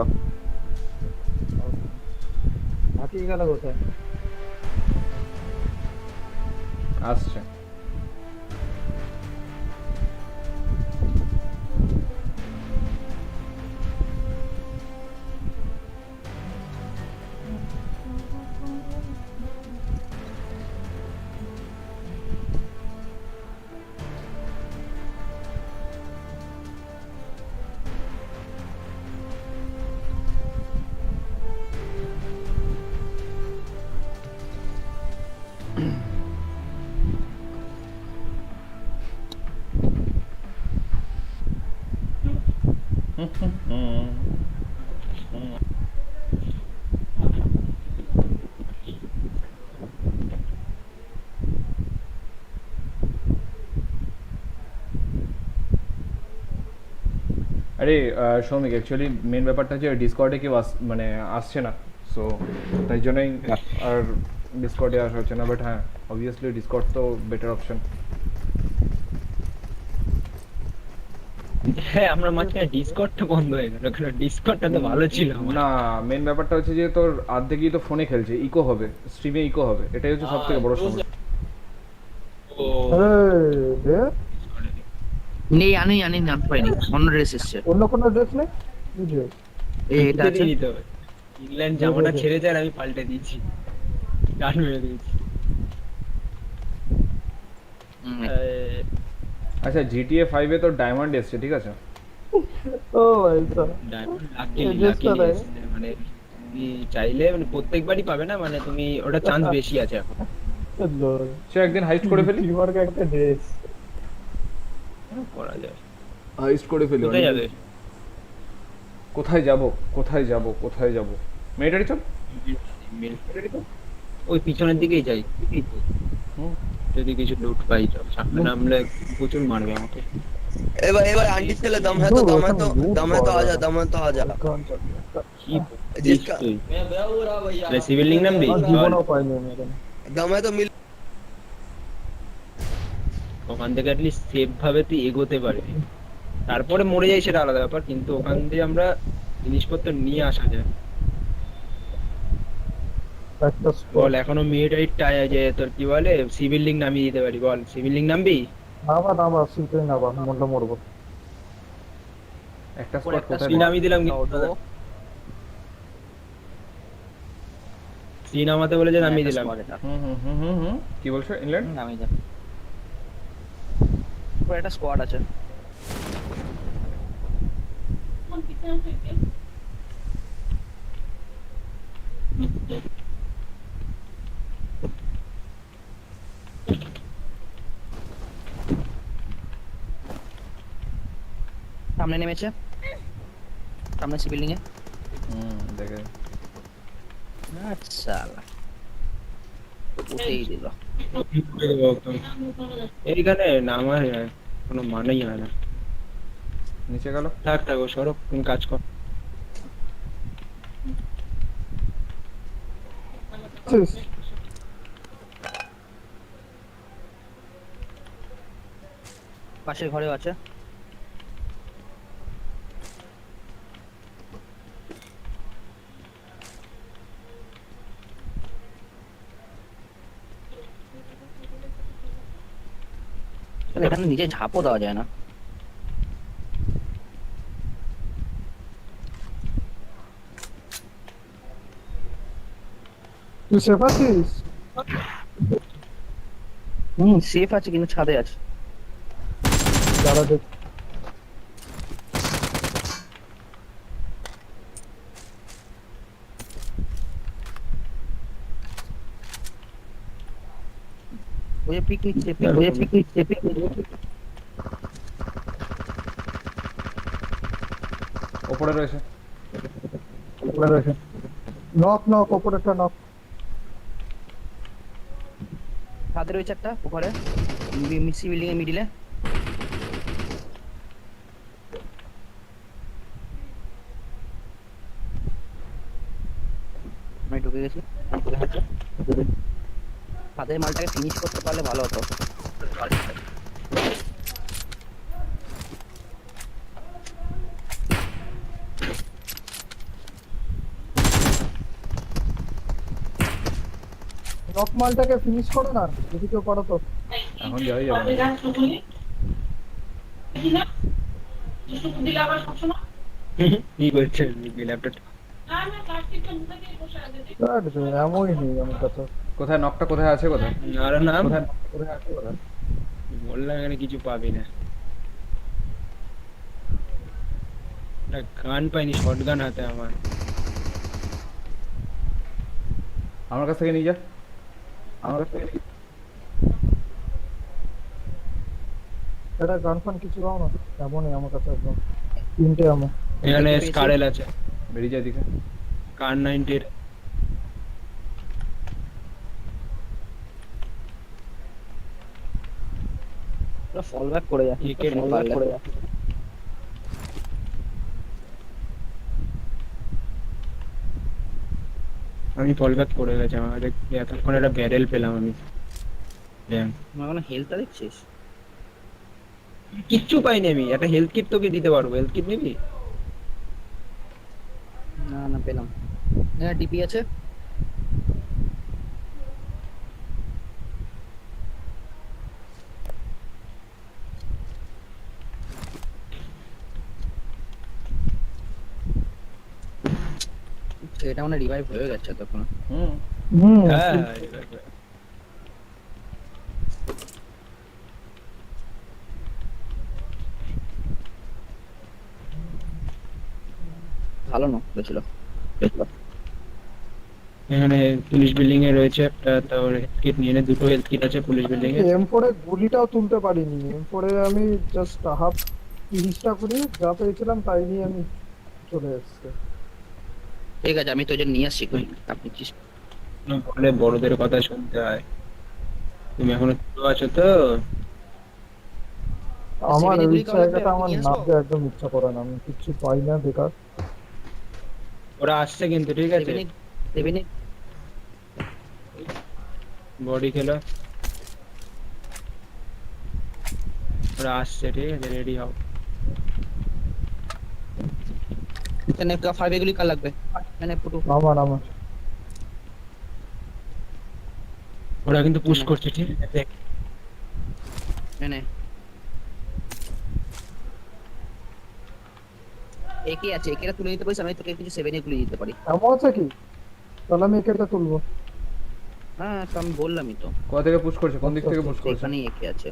হাতিয়ে গেল কোথায়? আসছে। আরে সৌমিক, অ্যাকচুয়ালি মেন ব্যাপারটা হচ্ছে ডিসকর্ডে কেউ মানে আসছে না, সো তাই জন্যই আর ডিসকর্ডে আসা হচ্ছে না। বাট হ্যাঁ, অবভিয়াসলি ডিসকর্ড তো বেটার অপশন। হ্যাঁ, আমরা মাঝখানে ডিসকর্ডটা বন্ধ হয়ে গেল, কারণ ডিসকর্ডটা তো ভালো ছিল আমার। না, মেন ব্যাপারটা হচ্ছে যে তোর আর্ধেকই তো ফোনে খেলছে, ইকো হবে, স্ট্রিমে ইকো হবে, এটাই হচ্ছে সব থেকে বড় সমস্যা। ও, নেই আনি আনতে পারিনি, অন্য ড্রেস এসছে। অন্য কোনো ড্রেস নেই? কি dress? এটা আছে। নিতে হবে। ইংল্যান্ড জামাটা ছেড়েছে আর আমি পাল্টে দিয়েছি, গান মেরে দিয়েছি। হুম, আহ, আচ্ছা জিটিএ 5 এ তো ডায়মন্ড এসছে ঠিক আছে ও এই তো ডায়মন্ড এই ড্রেসটা দেয়। মানে তুমি চাইলে মানে প্রত্যেকবারই পাবে না, মানে তুমি ওটা চান্স বেশি আছে এখন। লol সে একদিন হাইস্ট করে ফেলি টিমওয়ার্ক একটা ড্রেস। করা যায়। হাইস্ট করে ফেলি কোথায় যাবে? কোথায় যাব কোথায় যাব কোথায় যাব মেয়েটারি চল ওই পিছনের দিকেই যাই, হুম যদি কিছু লুট পাই তো সামনে নামলে প্রচুর মারবে আমাকে। এবার आंटी चले दम है तो आजा दम है तो आजा কি বলিস जिसका- তুই? সিভিল লিঙ্ক নামবি? জীবনও পাইনি আমি এখানে। दम है तो मिल ওখান থেকে অ্যাটলিস্ট সেফ ভাবে তুই এগোতে পারবি। তারপরে মরে যাই সেটা আলাদা ব্যাপার, কিন্তু ওখান দিয়ে আমরা জিনিসপত্র নিয়ে আসা যায়। একটা spot। বল এখনো মিলিটারি টাই যে তোর কি বলে সিভিল লিঙ্ক নামিয়ে দিতে পারি, বল সিভিল লিঙ্ক নামবি? নামা সিটে নামা মনটা মরবো। একটা স্পট কোথায় সি নামিয়ে দিলাম সি নামাতে বলে যে নামিয়ে দিলাম। কি বলছো ইংল্যান্ড নামিয়ে যান। ওর একটা স্কোয়াড আছে। সামনে নেমেছে, সামনে সি বিল্ডিং এ। দেখে আচ্ছা উঠেই দিল। এইখানে নামার কোনো মানেই হয় না। নিচে গেল থাক থাক ও সরব, তুমি কাজ কর। পাশের ঘরেও আছে। এখানে নিচে ঝাঁপও দেওয়া যায় না। তুই সেফ আছিস? সেফ আছে কিন্তু ছাদে আছে। দাঁড়া দেখ। ওই যে পিকনিক ওপরে রয়েছে নক ওপরেরটা নক। ছাদে রয়েছে একটা উপরে মিসি বিল্ডিং এর মিডিলে। আমি ঢুকে গেছি। ছাদের মালটাকে ফিনিশ করতে পারলে ভালো হতো। নক মালটাকে ফিনিশ করো না যদি কেউ করো তো। এখন যাওয়াই যাবে না। কি করছে ল্যাপটপ? এমনই নেই আমার কাছে। কোথায় নকটা কোথায় আছে কোথায় আর নাম কোথায় আছে কোথায় বললাম এখানে কিছু পাবি না। গান পাইনি, শর্ট গান হাতে আমার। আমার কাছ থেকে নিয়ে যা এটা গান ফান কিছু দাও না, এমনই আমার কাছে একদম 3টে আমার। এখানে স্কারেল আছে, বেরিয়ে যায় দিকে কার 90 ফল ব্যাক করে যা। একে fall back করে যা। আমি ফল ব্যাক করে গেছি। আমার এতক্ষণ একটা ব্যারেল পেলাম আমি। আমার কোনো হেলথটা দেখছিস? কিচ্ছু পাইনি আমি। একটা হেলথ কিট তোকে দিতে পারবো, হেলথ কিট নিবি? না পেলাম। এখানে ডিপি আছে। এটা মানে রিভাইভ হয়ে গেছে তখন। হ্যাঁ ভালো না ছিল। এখানে পুলিশ বিল্ডিং এ রয়েছে একটা, তারপরে কিট নিয়ে নে, দুটো হেলথ কিট আছে পুলিশ বিল্ডিং এ। M4 এ গুলিটাও তুলতে পারিনি। M4 এ আমি জাস্ট হাফ 30টা করে যা পেয়েছিলাম তাই নিয়ে আমি চলে এসেছি। ঠিক আছে, আমি তো যে নিয়ে আসছি কই আপনি কি না, বলে বড়দের কথা শুনতে হয়। তুমি এখনো ছোট আছো তো। আমার 7 ওই গুলি কাউকে জায়গাটা আমার নিয়ে আসবো? নামতে একদম ইচ্ছা করে না, আমি কিচ্ছু পাই না বেকার। ওরা আসছে কিন্তু, ঠিক আছে, দেবেনি বডি খেলো। ওরা আসছে, ঠিক আছে, রেডি হও। এখানে একটা 5 গুলি কার লাগবে? মানে ফুটু আমার ওরা কিন্তু পুশ করছে, ঠিক আছে, দেখ। মানে একে আছে, একেটা তুলে নিতে পারিস, আমি তোকে কিছু 7 গুলি দিতে পারি। এমন আছে কি? তাহলে আমি একেটা তুলবো। হ্যাঁ তো আমি বললামই তো, কোথা থেকে পুশ করছে, কোন দিক থেকে পুশ করছে? এখানেই একে আছে।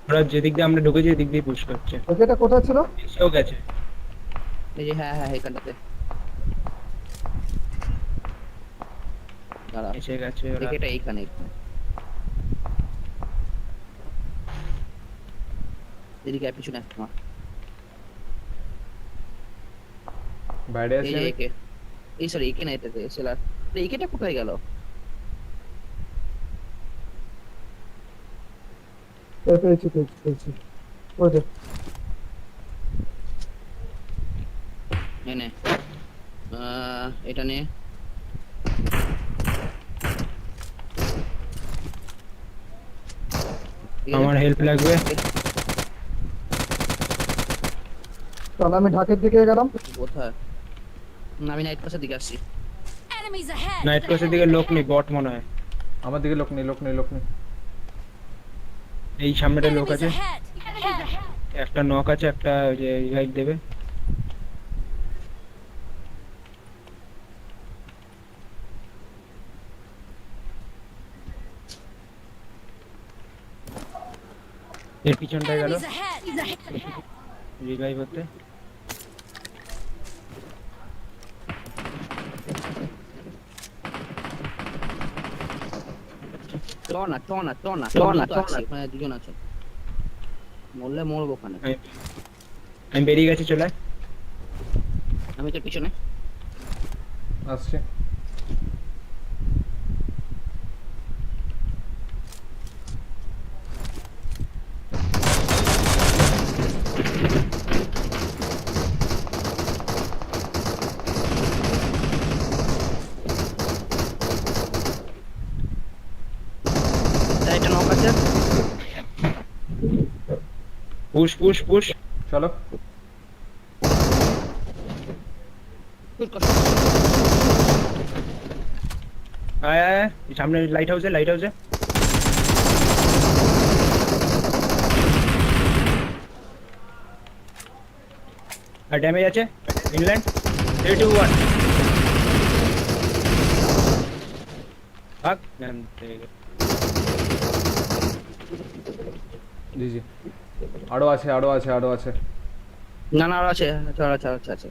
ওরা যেদিক দিয়ে আমরা ঢুকেছি এদিক দিয়ে পুশ করছে। একেটা কোথায় ছিল? এসেও গেছে। এই যে হ্যাঁ হ্যাঁ এখানটাতে দাঁড়া, এসে গেছে ওরা। একেটা এইখানে এদিকে আয়, পিছনে আমার বাইরে এই আছে যে নাকি? একে, এই সরি একে না, এটাতে সেলার। একেটা কোথায় গেল? পেয়েছি। ওই যে নে নে, এটা নে। ঠিক আছে? আমার হেল্প লাগবে। তাহলে আমি ঢাকের দিকে গেলাম। কোথায়? না, আমি নাইট পাসের দিকে আসছি। Enemies ahead! নাইট ক্রসের দিকে লোক নেই, বট মনে হয়। আমার দিকে লোক নেই। এই সামনেটা লোক Enemies আছে, ahead! একটা নক আছে, একটা যে রিভাইভ দেবে। এর পিছনটায় গেল Enemies ahead! রিভাইভ হতে। মানে দুজন আছে, মরলে মরবো ওখানে। আমি বেরিয়ে গেছি, চলে আয়। আমি তোর পিছনে। আসছে। একটা নক আছে। Push push push. চলো। আয় আয় আয়, সামনে লাইট হাউসে। আর ড্যামেজ আছে ইনল্যান্ড। 3 2 1 ভাগ ম্যাম। জি আরো আছে। না না, আরো আছে, আছে।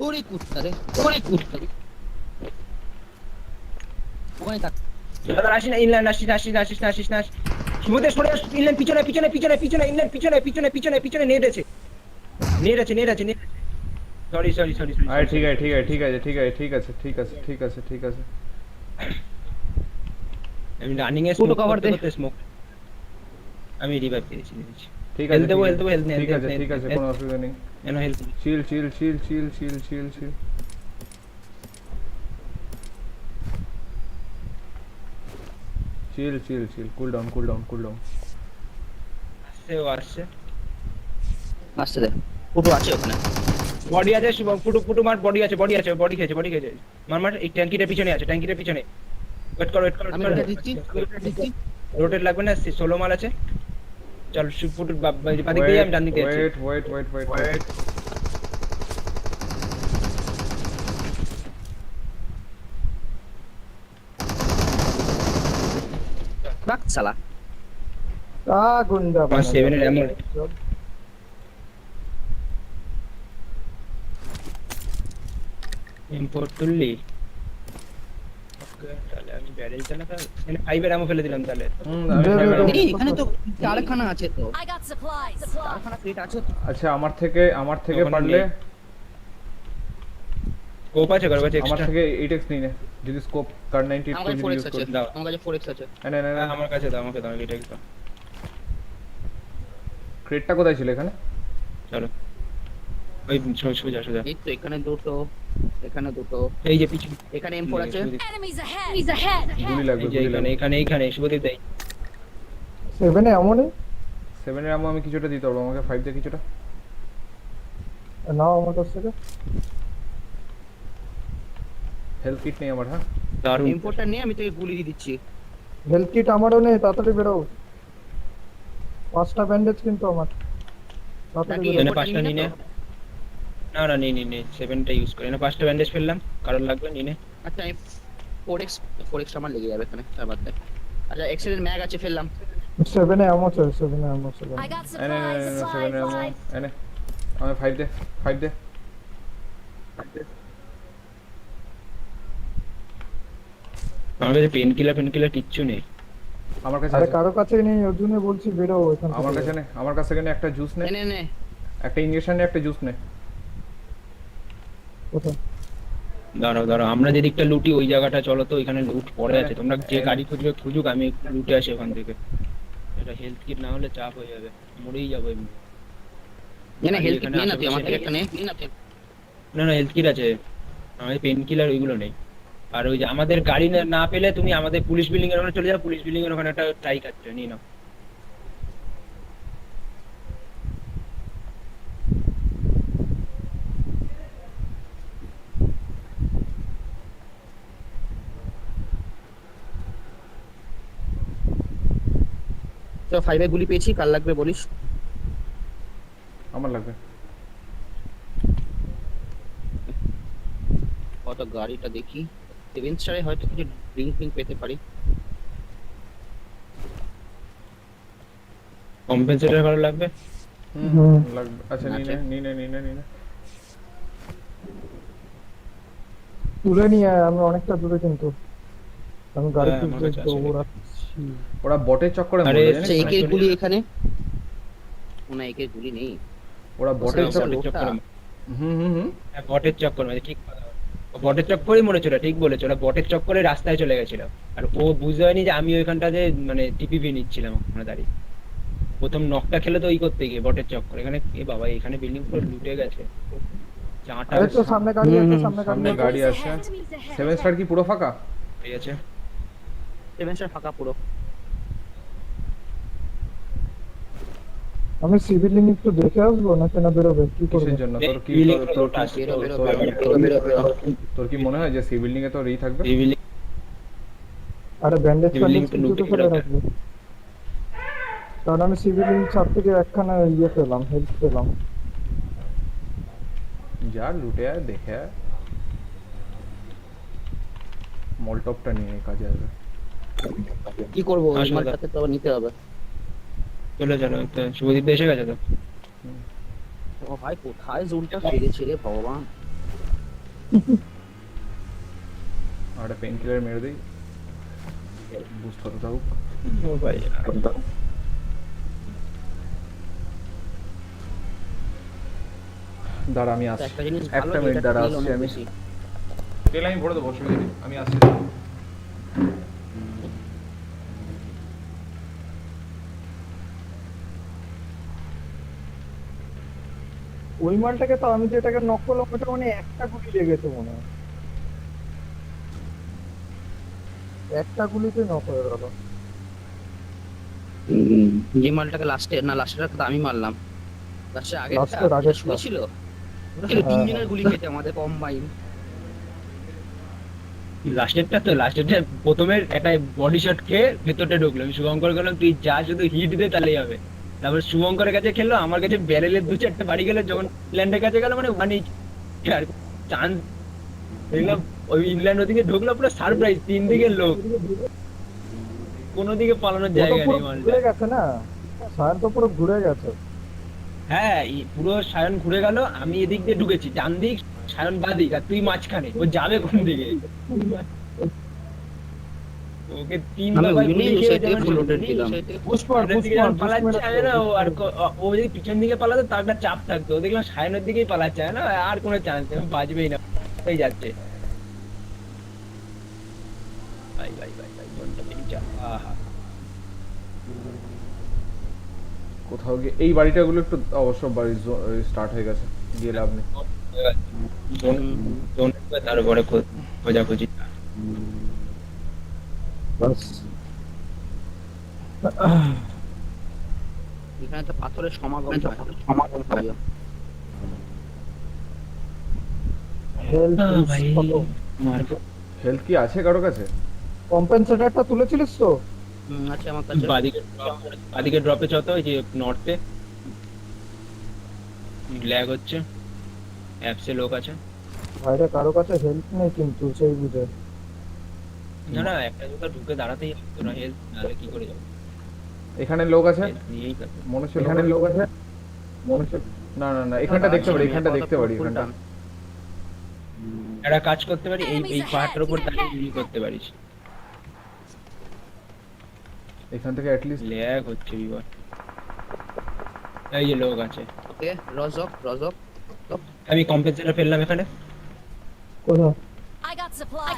ওরে কুত্তা রে। ওখানে থাক। দাদা আসিস না, ইনল্যান্ড আসিস না। সমুদ্রে সরে আস, ইনল্যান্ড পিছনে, ইনল্যান্ড পিছনে নেট আছে। সরি। আরে ঠিক আছে। আমি রানিং এ পুরো cover দে। স্মোক। আমি রিভাইভ পেয়েছি। ঠিক হেলথ দেবো, আছে নে। ঠিক আছে কোনো অসুবিধা নেই। এনো হেলথ। চিল কুল ডাউন আসছে। আসতে দে, ফুটু আছে ওখানে। বডি আছে, ফুটু মার, বডি খেয়েছে। মার এই ট্যাঙ্কিটার পিছনে। ওয়েট কর। আমি এটা দিচ্ছি। রোটেট লাগবে না, 16 মাল আছে। চল ফুটু বাদিক দিয়ে, আমি ডান দিকে আছি। ওয়েট রাখ শালা। তা গুন্ডা আমার 7 এর ammo ইম্পোর্ট তুললি ওকে তাহলে আমি ব্যারেল চালাতে এখানে 5 এর ammo ফেলে দিলাম তাহলে আমি দে, দে, 5 দে। এই এখানে তো চারখানা আছে তো, I got supplies. চারখানা ক্রেট আছে তো। আচ্ছা আমার থেকে ওখানে পারলে নেই। স্কোপ আছে কারো কাছে আমার এক্সট্রা থেকে 8x নিয়ে নে যদি স্কোপ কার 90 আমার যদি কাছে 4x ইউজ আছে, করি দাও। আমার কাছে 4x আছে। না না না আমার কাছে দাও আমাকে দাও এটা একটু ক্রেটটা কোথায় ছিল এখানে চলো ওই সোজা সোজা এই তো এখানে দুটো, এখানে দুটো, এই যে পিছু এখানে M4 আছে। Enemies ahead. Enemies ahead. গুলি লাগবে এই যে গুলি এখানে লাগবে এখানে এখানে শুভদীপ দেই 7 এ এমনই 7 এর আমো আমি কিছুটা দিতে পারবো আমাকে 5 দিয়ে কিছুটা নাও আমার কাছ থেকে। হেলথ কিট নেই আমার হ্যাঁ দারুণ M4টা নিয়ে আমি তোকে গুলি দিয়ে দিচ্ছি। হেলথ কিট আমারও নেই, তাড়াতাড়ি বেরো। 5টা ব্যান্ডেজ কিন্তু আমার, তাড়াতাড়ি নাকি বেরো। এখানে M4টা পাঁচটা নিবি নিয়ে না তো? না না নি 7টা ইউজ করে না 5টা ব্যান্ডেজ ফেললাম কারণ লাগবে নিনে আচ্ছা আমি 4x আমার লেগে যাবে এখানে, তার বাদ দে। আচ্ছা এক্সেলের ম্যাগ আছে, ফেললাম। 7 এ এমন আছে, 7 এ এমন আছে। I got এনে supplies. 7 এর আমো Supplies. এনে আমি 5 দে 5 দে আমার কাছে পেন কিলার কিচ্ছু নেই আমার কাছে আরে আছে। কারো কাছে নেই, ওর জন্য বলছি বেরো এখান থেকে। আমার কাছে নে আমার কাছ থেকে নে একটা জুস নে নে নে নে, একটা ইনজেকশন নে একটা জুস নে কোথায়? দাঁড়াও আমরা যে দিকটা লুটি ওই জায়গাটা চলো তো ওইখানে লুট পড়ে আছে তোমরা যে গাড়ি খুঁজবে খুঁজুক আমি লুটে আসি ওখান থেকে এটা হেলথ কিট না হলে চাপ হয়ে যাবে মরেই যাবো এমনি নে নে, আর হেলথ এখানে কিট নে না তুই, আমার থেকে আশেপাশে একটা নে, নে না তুই। না হেলথ কিট আছে আমাদের পেন কিলার ওইগুলো নেই আর ওই যে আমাদের গাড়ি না পেলে তুমি আমাদের পুলিশ বিল্ডিং এর ওখানে চলে যাও পুলিশ বিল্ডিং এর ওখানে একটা ট্রাইক আছে নিয়ে নাও তো 5 এ গুলি পেয়েছি, কার লাগবে বলিস? আমার লাগবে কত গাড়িটা দেখি, 7 স্টারে হয়তো কিছু ড্রিঙ্ক পেতে পারি। কম্পেনসেটর ভালো লাগবে হুম। লাগবে আচ্ছা আছে। নিয়ে নে তুলে নিয়ে আয়, আমি অনেকটা দূরে কিন্তু। আমি গাড়ি হ্যাঁ, আমার তুলতে কাছে আছে। দৌড়াচ্ছি। ওরা বটের চক্করে আরে, মরবে আচ্ছা জানিস তো? একের গুলি এখানে, না একের গুলি নেই। ওরা বটের ওটা- চক্করে চক্করে হুম হ্যাঁ, বটের চক্কর মানে ঠিক কথা। ও বটের চক্করেই মনে ছিল ঠিক বলেছে ওরা বটের চক্করে রাস্তায় চলে গেছিল আর ও বুঝতে হয়নি যে আমি ওইখানটাতে মানে টিপিপি নিচ্ছিলাম ওখানে দাঁড়িয়ে প্রথম নকটা খেলে তো ওই করতে গিয়ে বটের চক্কর এখানে এ বাবা এখানে বিল্ডিং পুরো লুটে গেছে চাটা আরে তো সামনে গাড়ি আছে, সামনে গাড়ি সামনে আছে। গাড়ি Enemies আছে ahead. Enemies ahead. 7 স্টার কি পুরো ফাঁকা ঠিক আছে 7 স্টার ফাঁকা পুরো। আমি সিভিল লিং একটু দেখে আসবো নাকি না বেরোবে, কি করবো? কিসের জন্য তোর কি Building তোর- এ তোর লোক আছে, বেরো, বেরো, তোর- বেরো, বেরো, বেরো। তোর কি মনে হয় যে সি বিল্ডিং এ তো রেই থাকবে সিভিল আরে ব্যান্ডেজ সিভিল লিং তো ফ্যান্ডেজ লুটে কিছু ফেলে রাখে। রাখবো, কারণ আমি সিভিল লিং 4 থেকে একখানা ইয়ে পেলাম, হেল্প পেলাম। যা লুটে আয় দেখে আয় মলটপটা নিয়ে কাজে আসবে কি করবো, এই আসলে মালটাকে তো আবার নিতে হবে। চলে চলো তো শুভদীপ এসে গেছে তো ও ভাই কোথায় জোনটা ফিরেছে রে ভগবান। আর একটা পেন কিলার মেরে দিই বুস্ট হতে থাকুক ও ভাই দাঁড়া আমি আসছি একটা জিনিস ভালো, একটা মিনিট এটা দাঁড়া তেল আসছি অনেক আমি বেশি। তেল আমি ভরে দেবো অসুবিধা নেই আমি আসছি ওই মালটাকে তো আমি যেটাকে নক করলাম ওটা মানে একটা গুলি লেগেছে মনে হয়, একটা গুলিতে নক হয়ে গেল। যে মালটাকে লাস্টের তো আমি মারলাম, লাস্টের আগে লাস্টের আগেরটা। শুনেছিল হ্যাঁ, তিনজনের গুলি খেতে আমাদের কম্বাইন। লাস্টেরটা প্রথমে একটা বডি শট খেয়ে ভেতরটা ঢুকলো আমি শুভঙ্কর গেলাম তুই যা শুধু হিট দে তাহলেই হবে তারপর শুভঙ্করের কাছে খেললো আমার কাছে ব্যারেলের 2-4টা বাড়ি গেলে যখন ইংল্যান্ডের কাছে গেল মানে মানে চান্স দেখলাম ওই ইংল্যান্ড ওদিকে ঢুকলো পুরো সারপ্রাইজ 3 দিকে লোক কোনো দিকে পালানোর ওটা জায়গা পুরো নেই মালটা ঘুরে গেছে না। সায়ন তো পুরো ঘুরে গেছে। হ্যাঁ পুরো সায়ন ঘুরে গেল, আমি এদিক দিয়ে ঢুকেছি ডান দিক, সায়ন বাদিক, আর তুই মাঝখানে। ও যাবে কোন দিকে? ওকে তিন আমি দফায় উইনি গুলি খেয়ে সেই থেকে যেমন ফুল রোটেট দিলাম। পুষ্পার সায়নের দিকে যখন পালাচ্ছে আমি না, ও যদি পিছন দিকে পালাতো তার একটা চাপ থাকতো। ও দেখলাম সায়নের দিকেই পালাচ্ছে, না আর কোনো চান্স নেই, বাজবেই না, হয়ে যাচ্ছে। ভাই ভাই ভাই ভাই মনটা বেরিয়ে যা। আহা কোথাও গিয়ে এই বাড়িটাগুলো একটু অবশ্য বাড়ি স্টার্ট হয়ে গেছে, গিয়ে লাভ নেই। তার উপরে খোঁজাখুঁজি। বাস এখানে তো পাথরের সমাগম হয়। হেলথ ভাই কত? মারবো। হেলথ কি আছে কারো কাছে? কম্পেনসেটরটা তুলেছিলিস তো? আছে আমার কাছে। বাদিকে ড্রপে চত, ওই যে নর্থে ল্যাগ হচ্ছে, অ্যাপসে লোক আছে। বাইরে কারো কাছে হেল্প নেই কিন্তু, সেই বুঝে। না না, একটা দুটো ঢুকে দাঁড়াতেই হতো না, হেল্প নাহলে কি করে যাবো? এখানে লোক আছে হেল্প নিয়েই কাজ। মনে হচ্ছে, এখানে লোক আছে মনে হচ্ছে। না না না, এখানটা দেখতে পারি, এখানটা দেখতে পারি, এখানটা। একটা কাজ করতে পারি, এই পাহাড়টার উপর দাঁড়িয়ে গুলি করতে পারিস। এখান থেকে অ্যাটলিস্ট ল্যাগ হচ্ছে বিবার। এই যে লোক আছে, ওকে রজক রজক। আমি কম্পেনসেটর ফেললাম এখানে। কোথায়? I got supplies.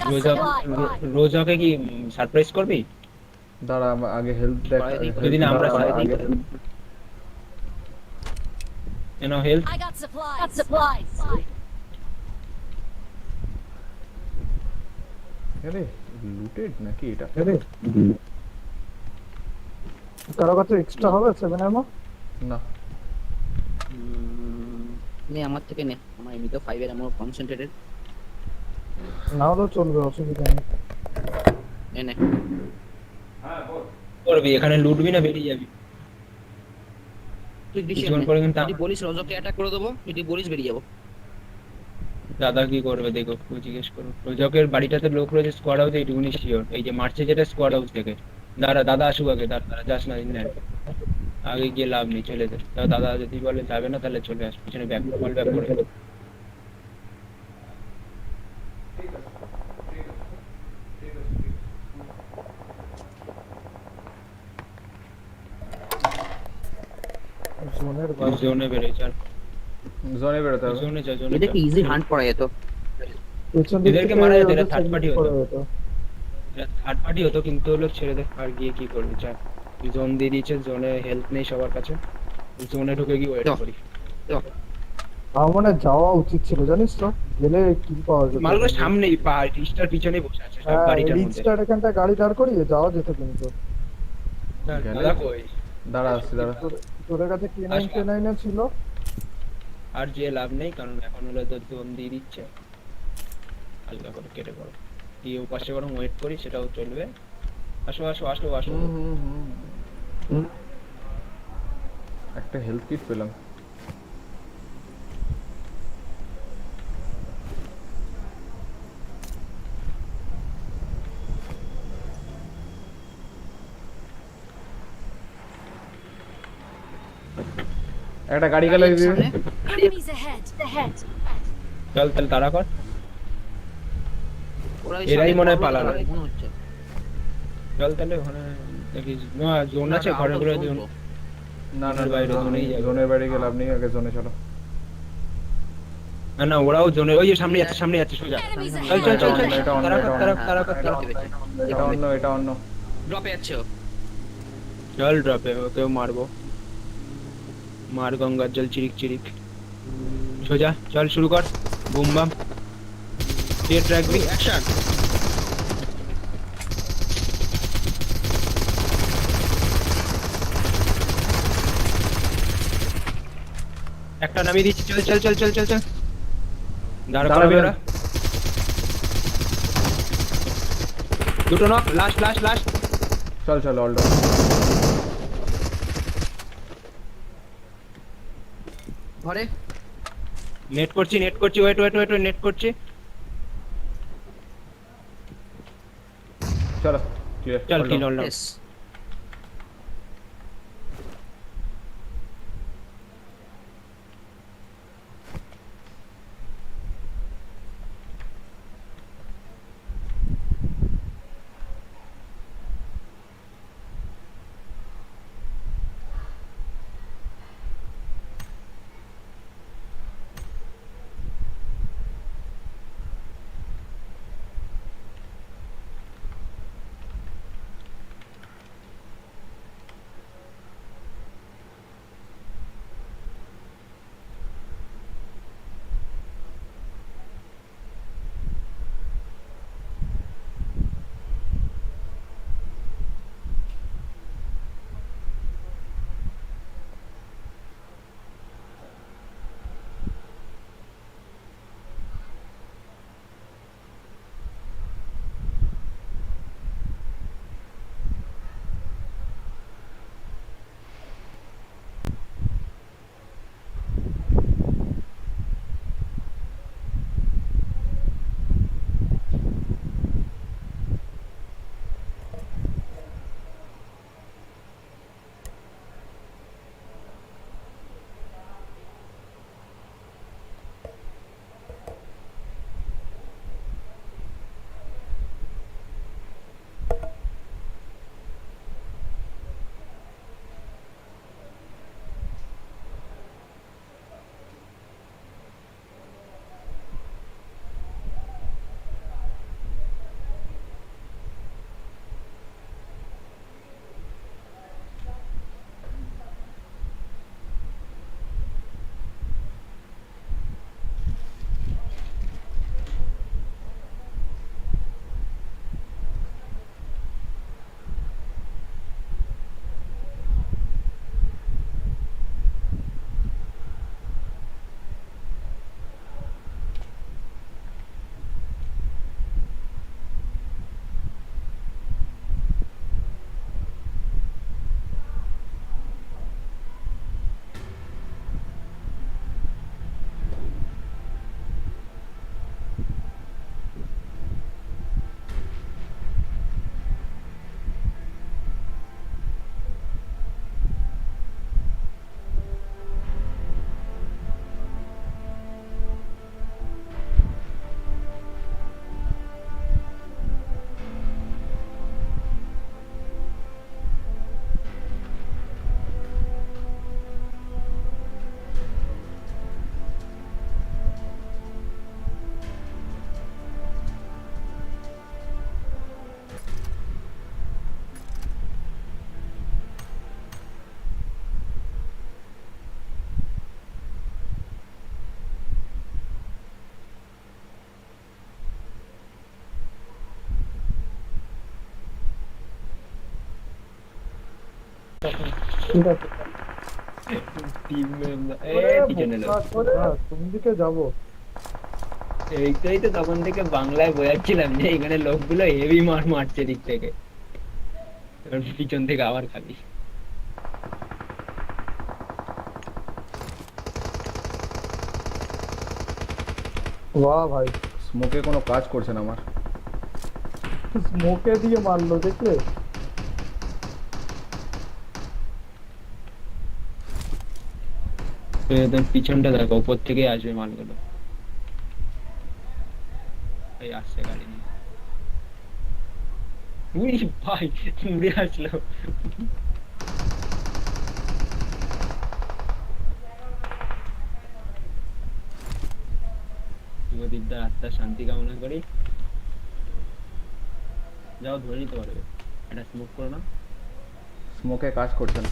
রোজকে কি সারপ্রাইজ করবি? দাঁড়া আগে হেলথ দেখ। যদি না আমরা দাঁড়া, আগে হেল্প। I got supplies. আরে লুটেড নাকি এটা? আরে কারো কাছে এক্সট্রা হবে 7 এর মতো? না নে আমার থেকে নে, আমার এমনিতেও 5 এর এমন কনসেন্ট্রেটেড। না হলেও চলবে, অসুবিধা নেই। নে নে। করবি এখানে, লুটবি না বেরিয়ে যাবি। তুই ডিসিশন কিছুক্ষণ নে। পরে কিন্তু যদি বলিস রজককে অ্যাটাক করে দেবো, যদি বলিস বেরিয়ে যাবো। দাদা কি করবে দেখো, একটু জিজ্ঞেস করো। রোজকের বাড়িটাতে লোক রয়েছে, স্কোয়াড হাউসে, এইটুকুনি শিওর। এই যে মারছে যেটা স্কোয়াড হাউস থেকে। দাঁড়া দাদা আসুক আগে, দাঁড়া যাস না দিন আগে গিয়ে লাভ নেই, চলে দে। দাদা যদি বলে যাবে না তাহলে চলে আস, পিছনে ব্যাক কল ব্যাক করে। জোনের বাইরে জোনে বেরোয়, চল জোনে বেরোতে হবে। জোনে যা, জোনে এদেরকে ইজি হান্ট করা যেত। পেছন দিক এদেরকে থেকে মারা যেত, ওদের এটা third party check হতো। করা যেত। থার্ড পার্টি হতো, কিন্তু হলো ছেড়ে দে, আর গিয়ে কি করবি? চল জোন দিয়ে দিয়েছে, জোনে হেল্প নেই সবার কাছে, জোনে ঢুকে গিয়ে ওয়েট চল। করি। আমার মনে হয় যাওয়া উচিত ছিল, জানিস তো, গেলে কি পাওয়া যেত। মালগুলো সামনেই, পাহাড় রিস্টার পিছনে বসে আছে সব হ্যাঁ, বাড়িটার মধ্যে। রিচটার এখানটা গাড়ি দাঁড় করিয়ে যাওয়া যেত কিন্তু। দাদা কই? দাঁড়া আসছি, দাঁড়া। তোদের কাছে K9 আসবে। K9 ছিল? আর যে লাভ নেই, কারণ এখন হলো তো জোন দিয়ে দিচ্ছে, হালকা করে কেটে পড়ো। দিয়ে ওপাশে বরং ওয়েট করি, সেটাও চলবে। আসো আসো আসো আসো। একটা হেলথ কিট পেলাম। একটা গাড়ি গেল সামনে। Enemies ahead. চল তাহলে তাড়া কর। ওরা ওই এরাই সামনে মনে হয় পর্বত পালালো। তলায় মনে হচ্ছে। চল তাহলে ওখানে দেখিস না, জোন আছে না, ঘরে out of ঘরে zone জোন। তো। না না জোনের বাইরে, জোনেই যাবে। জোনের বাইরে গেলাম নেই, আগে জোনে চলো। না না, ওরাও জোনে, ওই যে সামনে যাচ্ছে, সামনে যাচ্ছে সোজা। Enemies চল চল চল ahead. চল, এটা অন্য, তাড়া কর, এটা তাড়া অন্য। তাড়া কর, তাড়া কর। এটা অন্য, এটা অন্য। ড্রপে যাচ্ছে ও। জল ড্রপে, ওকেও মারবো। মার গঙ্গার জল চিরিক চিরিক। সোজা চল, শুরু কর। বুম বাম, টেট রাখবি। অ্যাকশন। একটা নামিয়ে দিচ্ছি, চল চল চল চল চল চল। দাঁড় দাঁড়াবে করাবি না। ওরা। দুটো নক, লাস্ট লাস্ট লাস্ট। চল চল, অল ডাউন। ঘরে নেট করছি, নেট করছি, ওয়েট ওয়েট ওয়েট, নেট করছি। চলো ক্লিয়ার। চল কিল অল ডাউন। এস ঠিক আছে টিম মেম্বার এ ওরে পিছনে লোক। বোকা ছোড়া, কোন দিকে যাবো? এইটাই তো তখন থেকে বাংলায় বোঝাচ্ছিলাম যে এখানে লোকগুলো হেভি মারছে দিক থেকে, এবার পিছন থেকে আবার খালি। বাহ ভাই, স্মোকে কোনো কাজ করছে না আমার। স্মোকে দিয়ে মারলো দেখলে? তোর পিছনটা দেখো, উপর থেকে আসবে মালগুলো। এই আসছে গাড়ি নিয়ে। উই ভাই, উড়ে আসলো। শুভদীপদার আত্মার শান্তি কামনা করি। যাও ধরে নিতে পারবে, এটা স্মোক করো না। স্মোকে কাজ করছে না।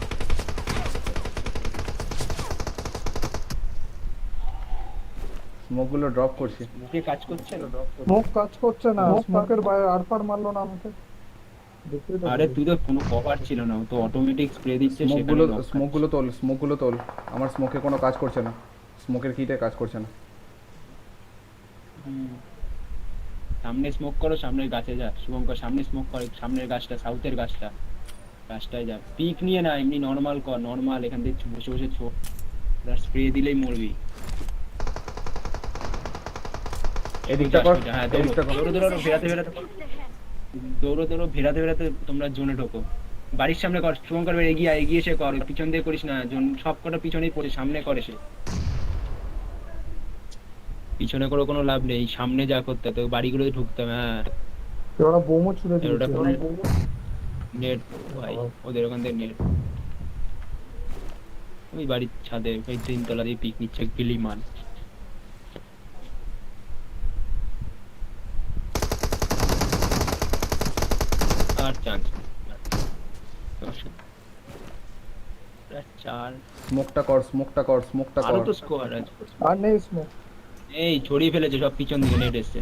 স্মোকগুলো ড্রপ করছি। মুখে কাজ করছে না। স্মোক কাজ করছে না, স্মোকের বাইরে আরপার মারলো না আমাকে। দেখতেই তো আরে পাচ্ছি। তুই তো কোনো কভার ছিল না, ও তো অটোমেটিক স্প্রে দিচ্ছে। স্মোকগুলো স্মোকগুলো তোল, স্মোকগুলো তোল। আমার স্মোকে কোনো কাজ করছে না, স্মোকের কিটে কাজ করছে না। সামনে স্মোক করো, সামনের গাছে যা শুভঙ্কর, সামনে স্মোক করে, সামনের গাছটা, সাউথের গাছটা, গাছটায় যা। পিক নিয়ে না, এমনি নর্মাল কর, নর্মাল এখান থেকে বসে বসে ছোট স্প্রে দিলেই মরবি। এদিকটা কর, হ্যাঁ এদিকটা কর। দৌড়ো দৌড়ো ভেরাতে ভেরাতে দৌড়ো দৌড়ো ভেরাতে ভেরাতে তোমরা জোনে ঢোকো। বাড়ির সামনে কর শুভঙ্কর, এগিয়ে এগিয়ে এসে কর, পিছন দিয়ে করিস না, সব কটা পিছনেই পড়ে, সামনে করে সে। পিছনে করে কোনো লাভ নেই, সামনে যা করতে তো বাড়িগুলোতে ঢুকতে হবে। হ্যাঁ ওরা বোমও ছুড়ে এর ওটা দিয়েছে। ফুল নেট ভাই, ওদের ওখান থেকে নেট। ওই বাড়ির ছাদে ওই তিনতলা দিয়ে পিক নিচ্ছে গিলি মাল। আর চান্স চার, স্মোকটা কর, স্মোকটা কর, স্মোকটা আরো কর। তো স্কোয়ার আছে। আর নেই স্মোক। এই ছড়িয়ে ফেলেছে সব পিছন দিকে, নেট এসছে।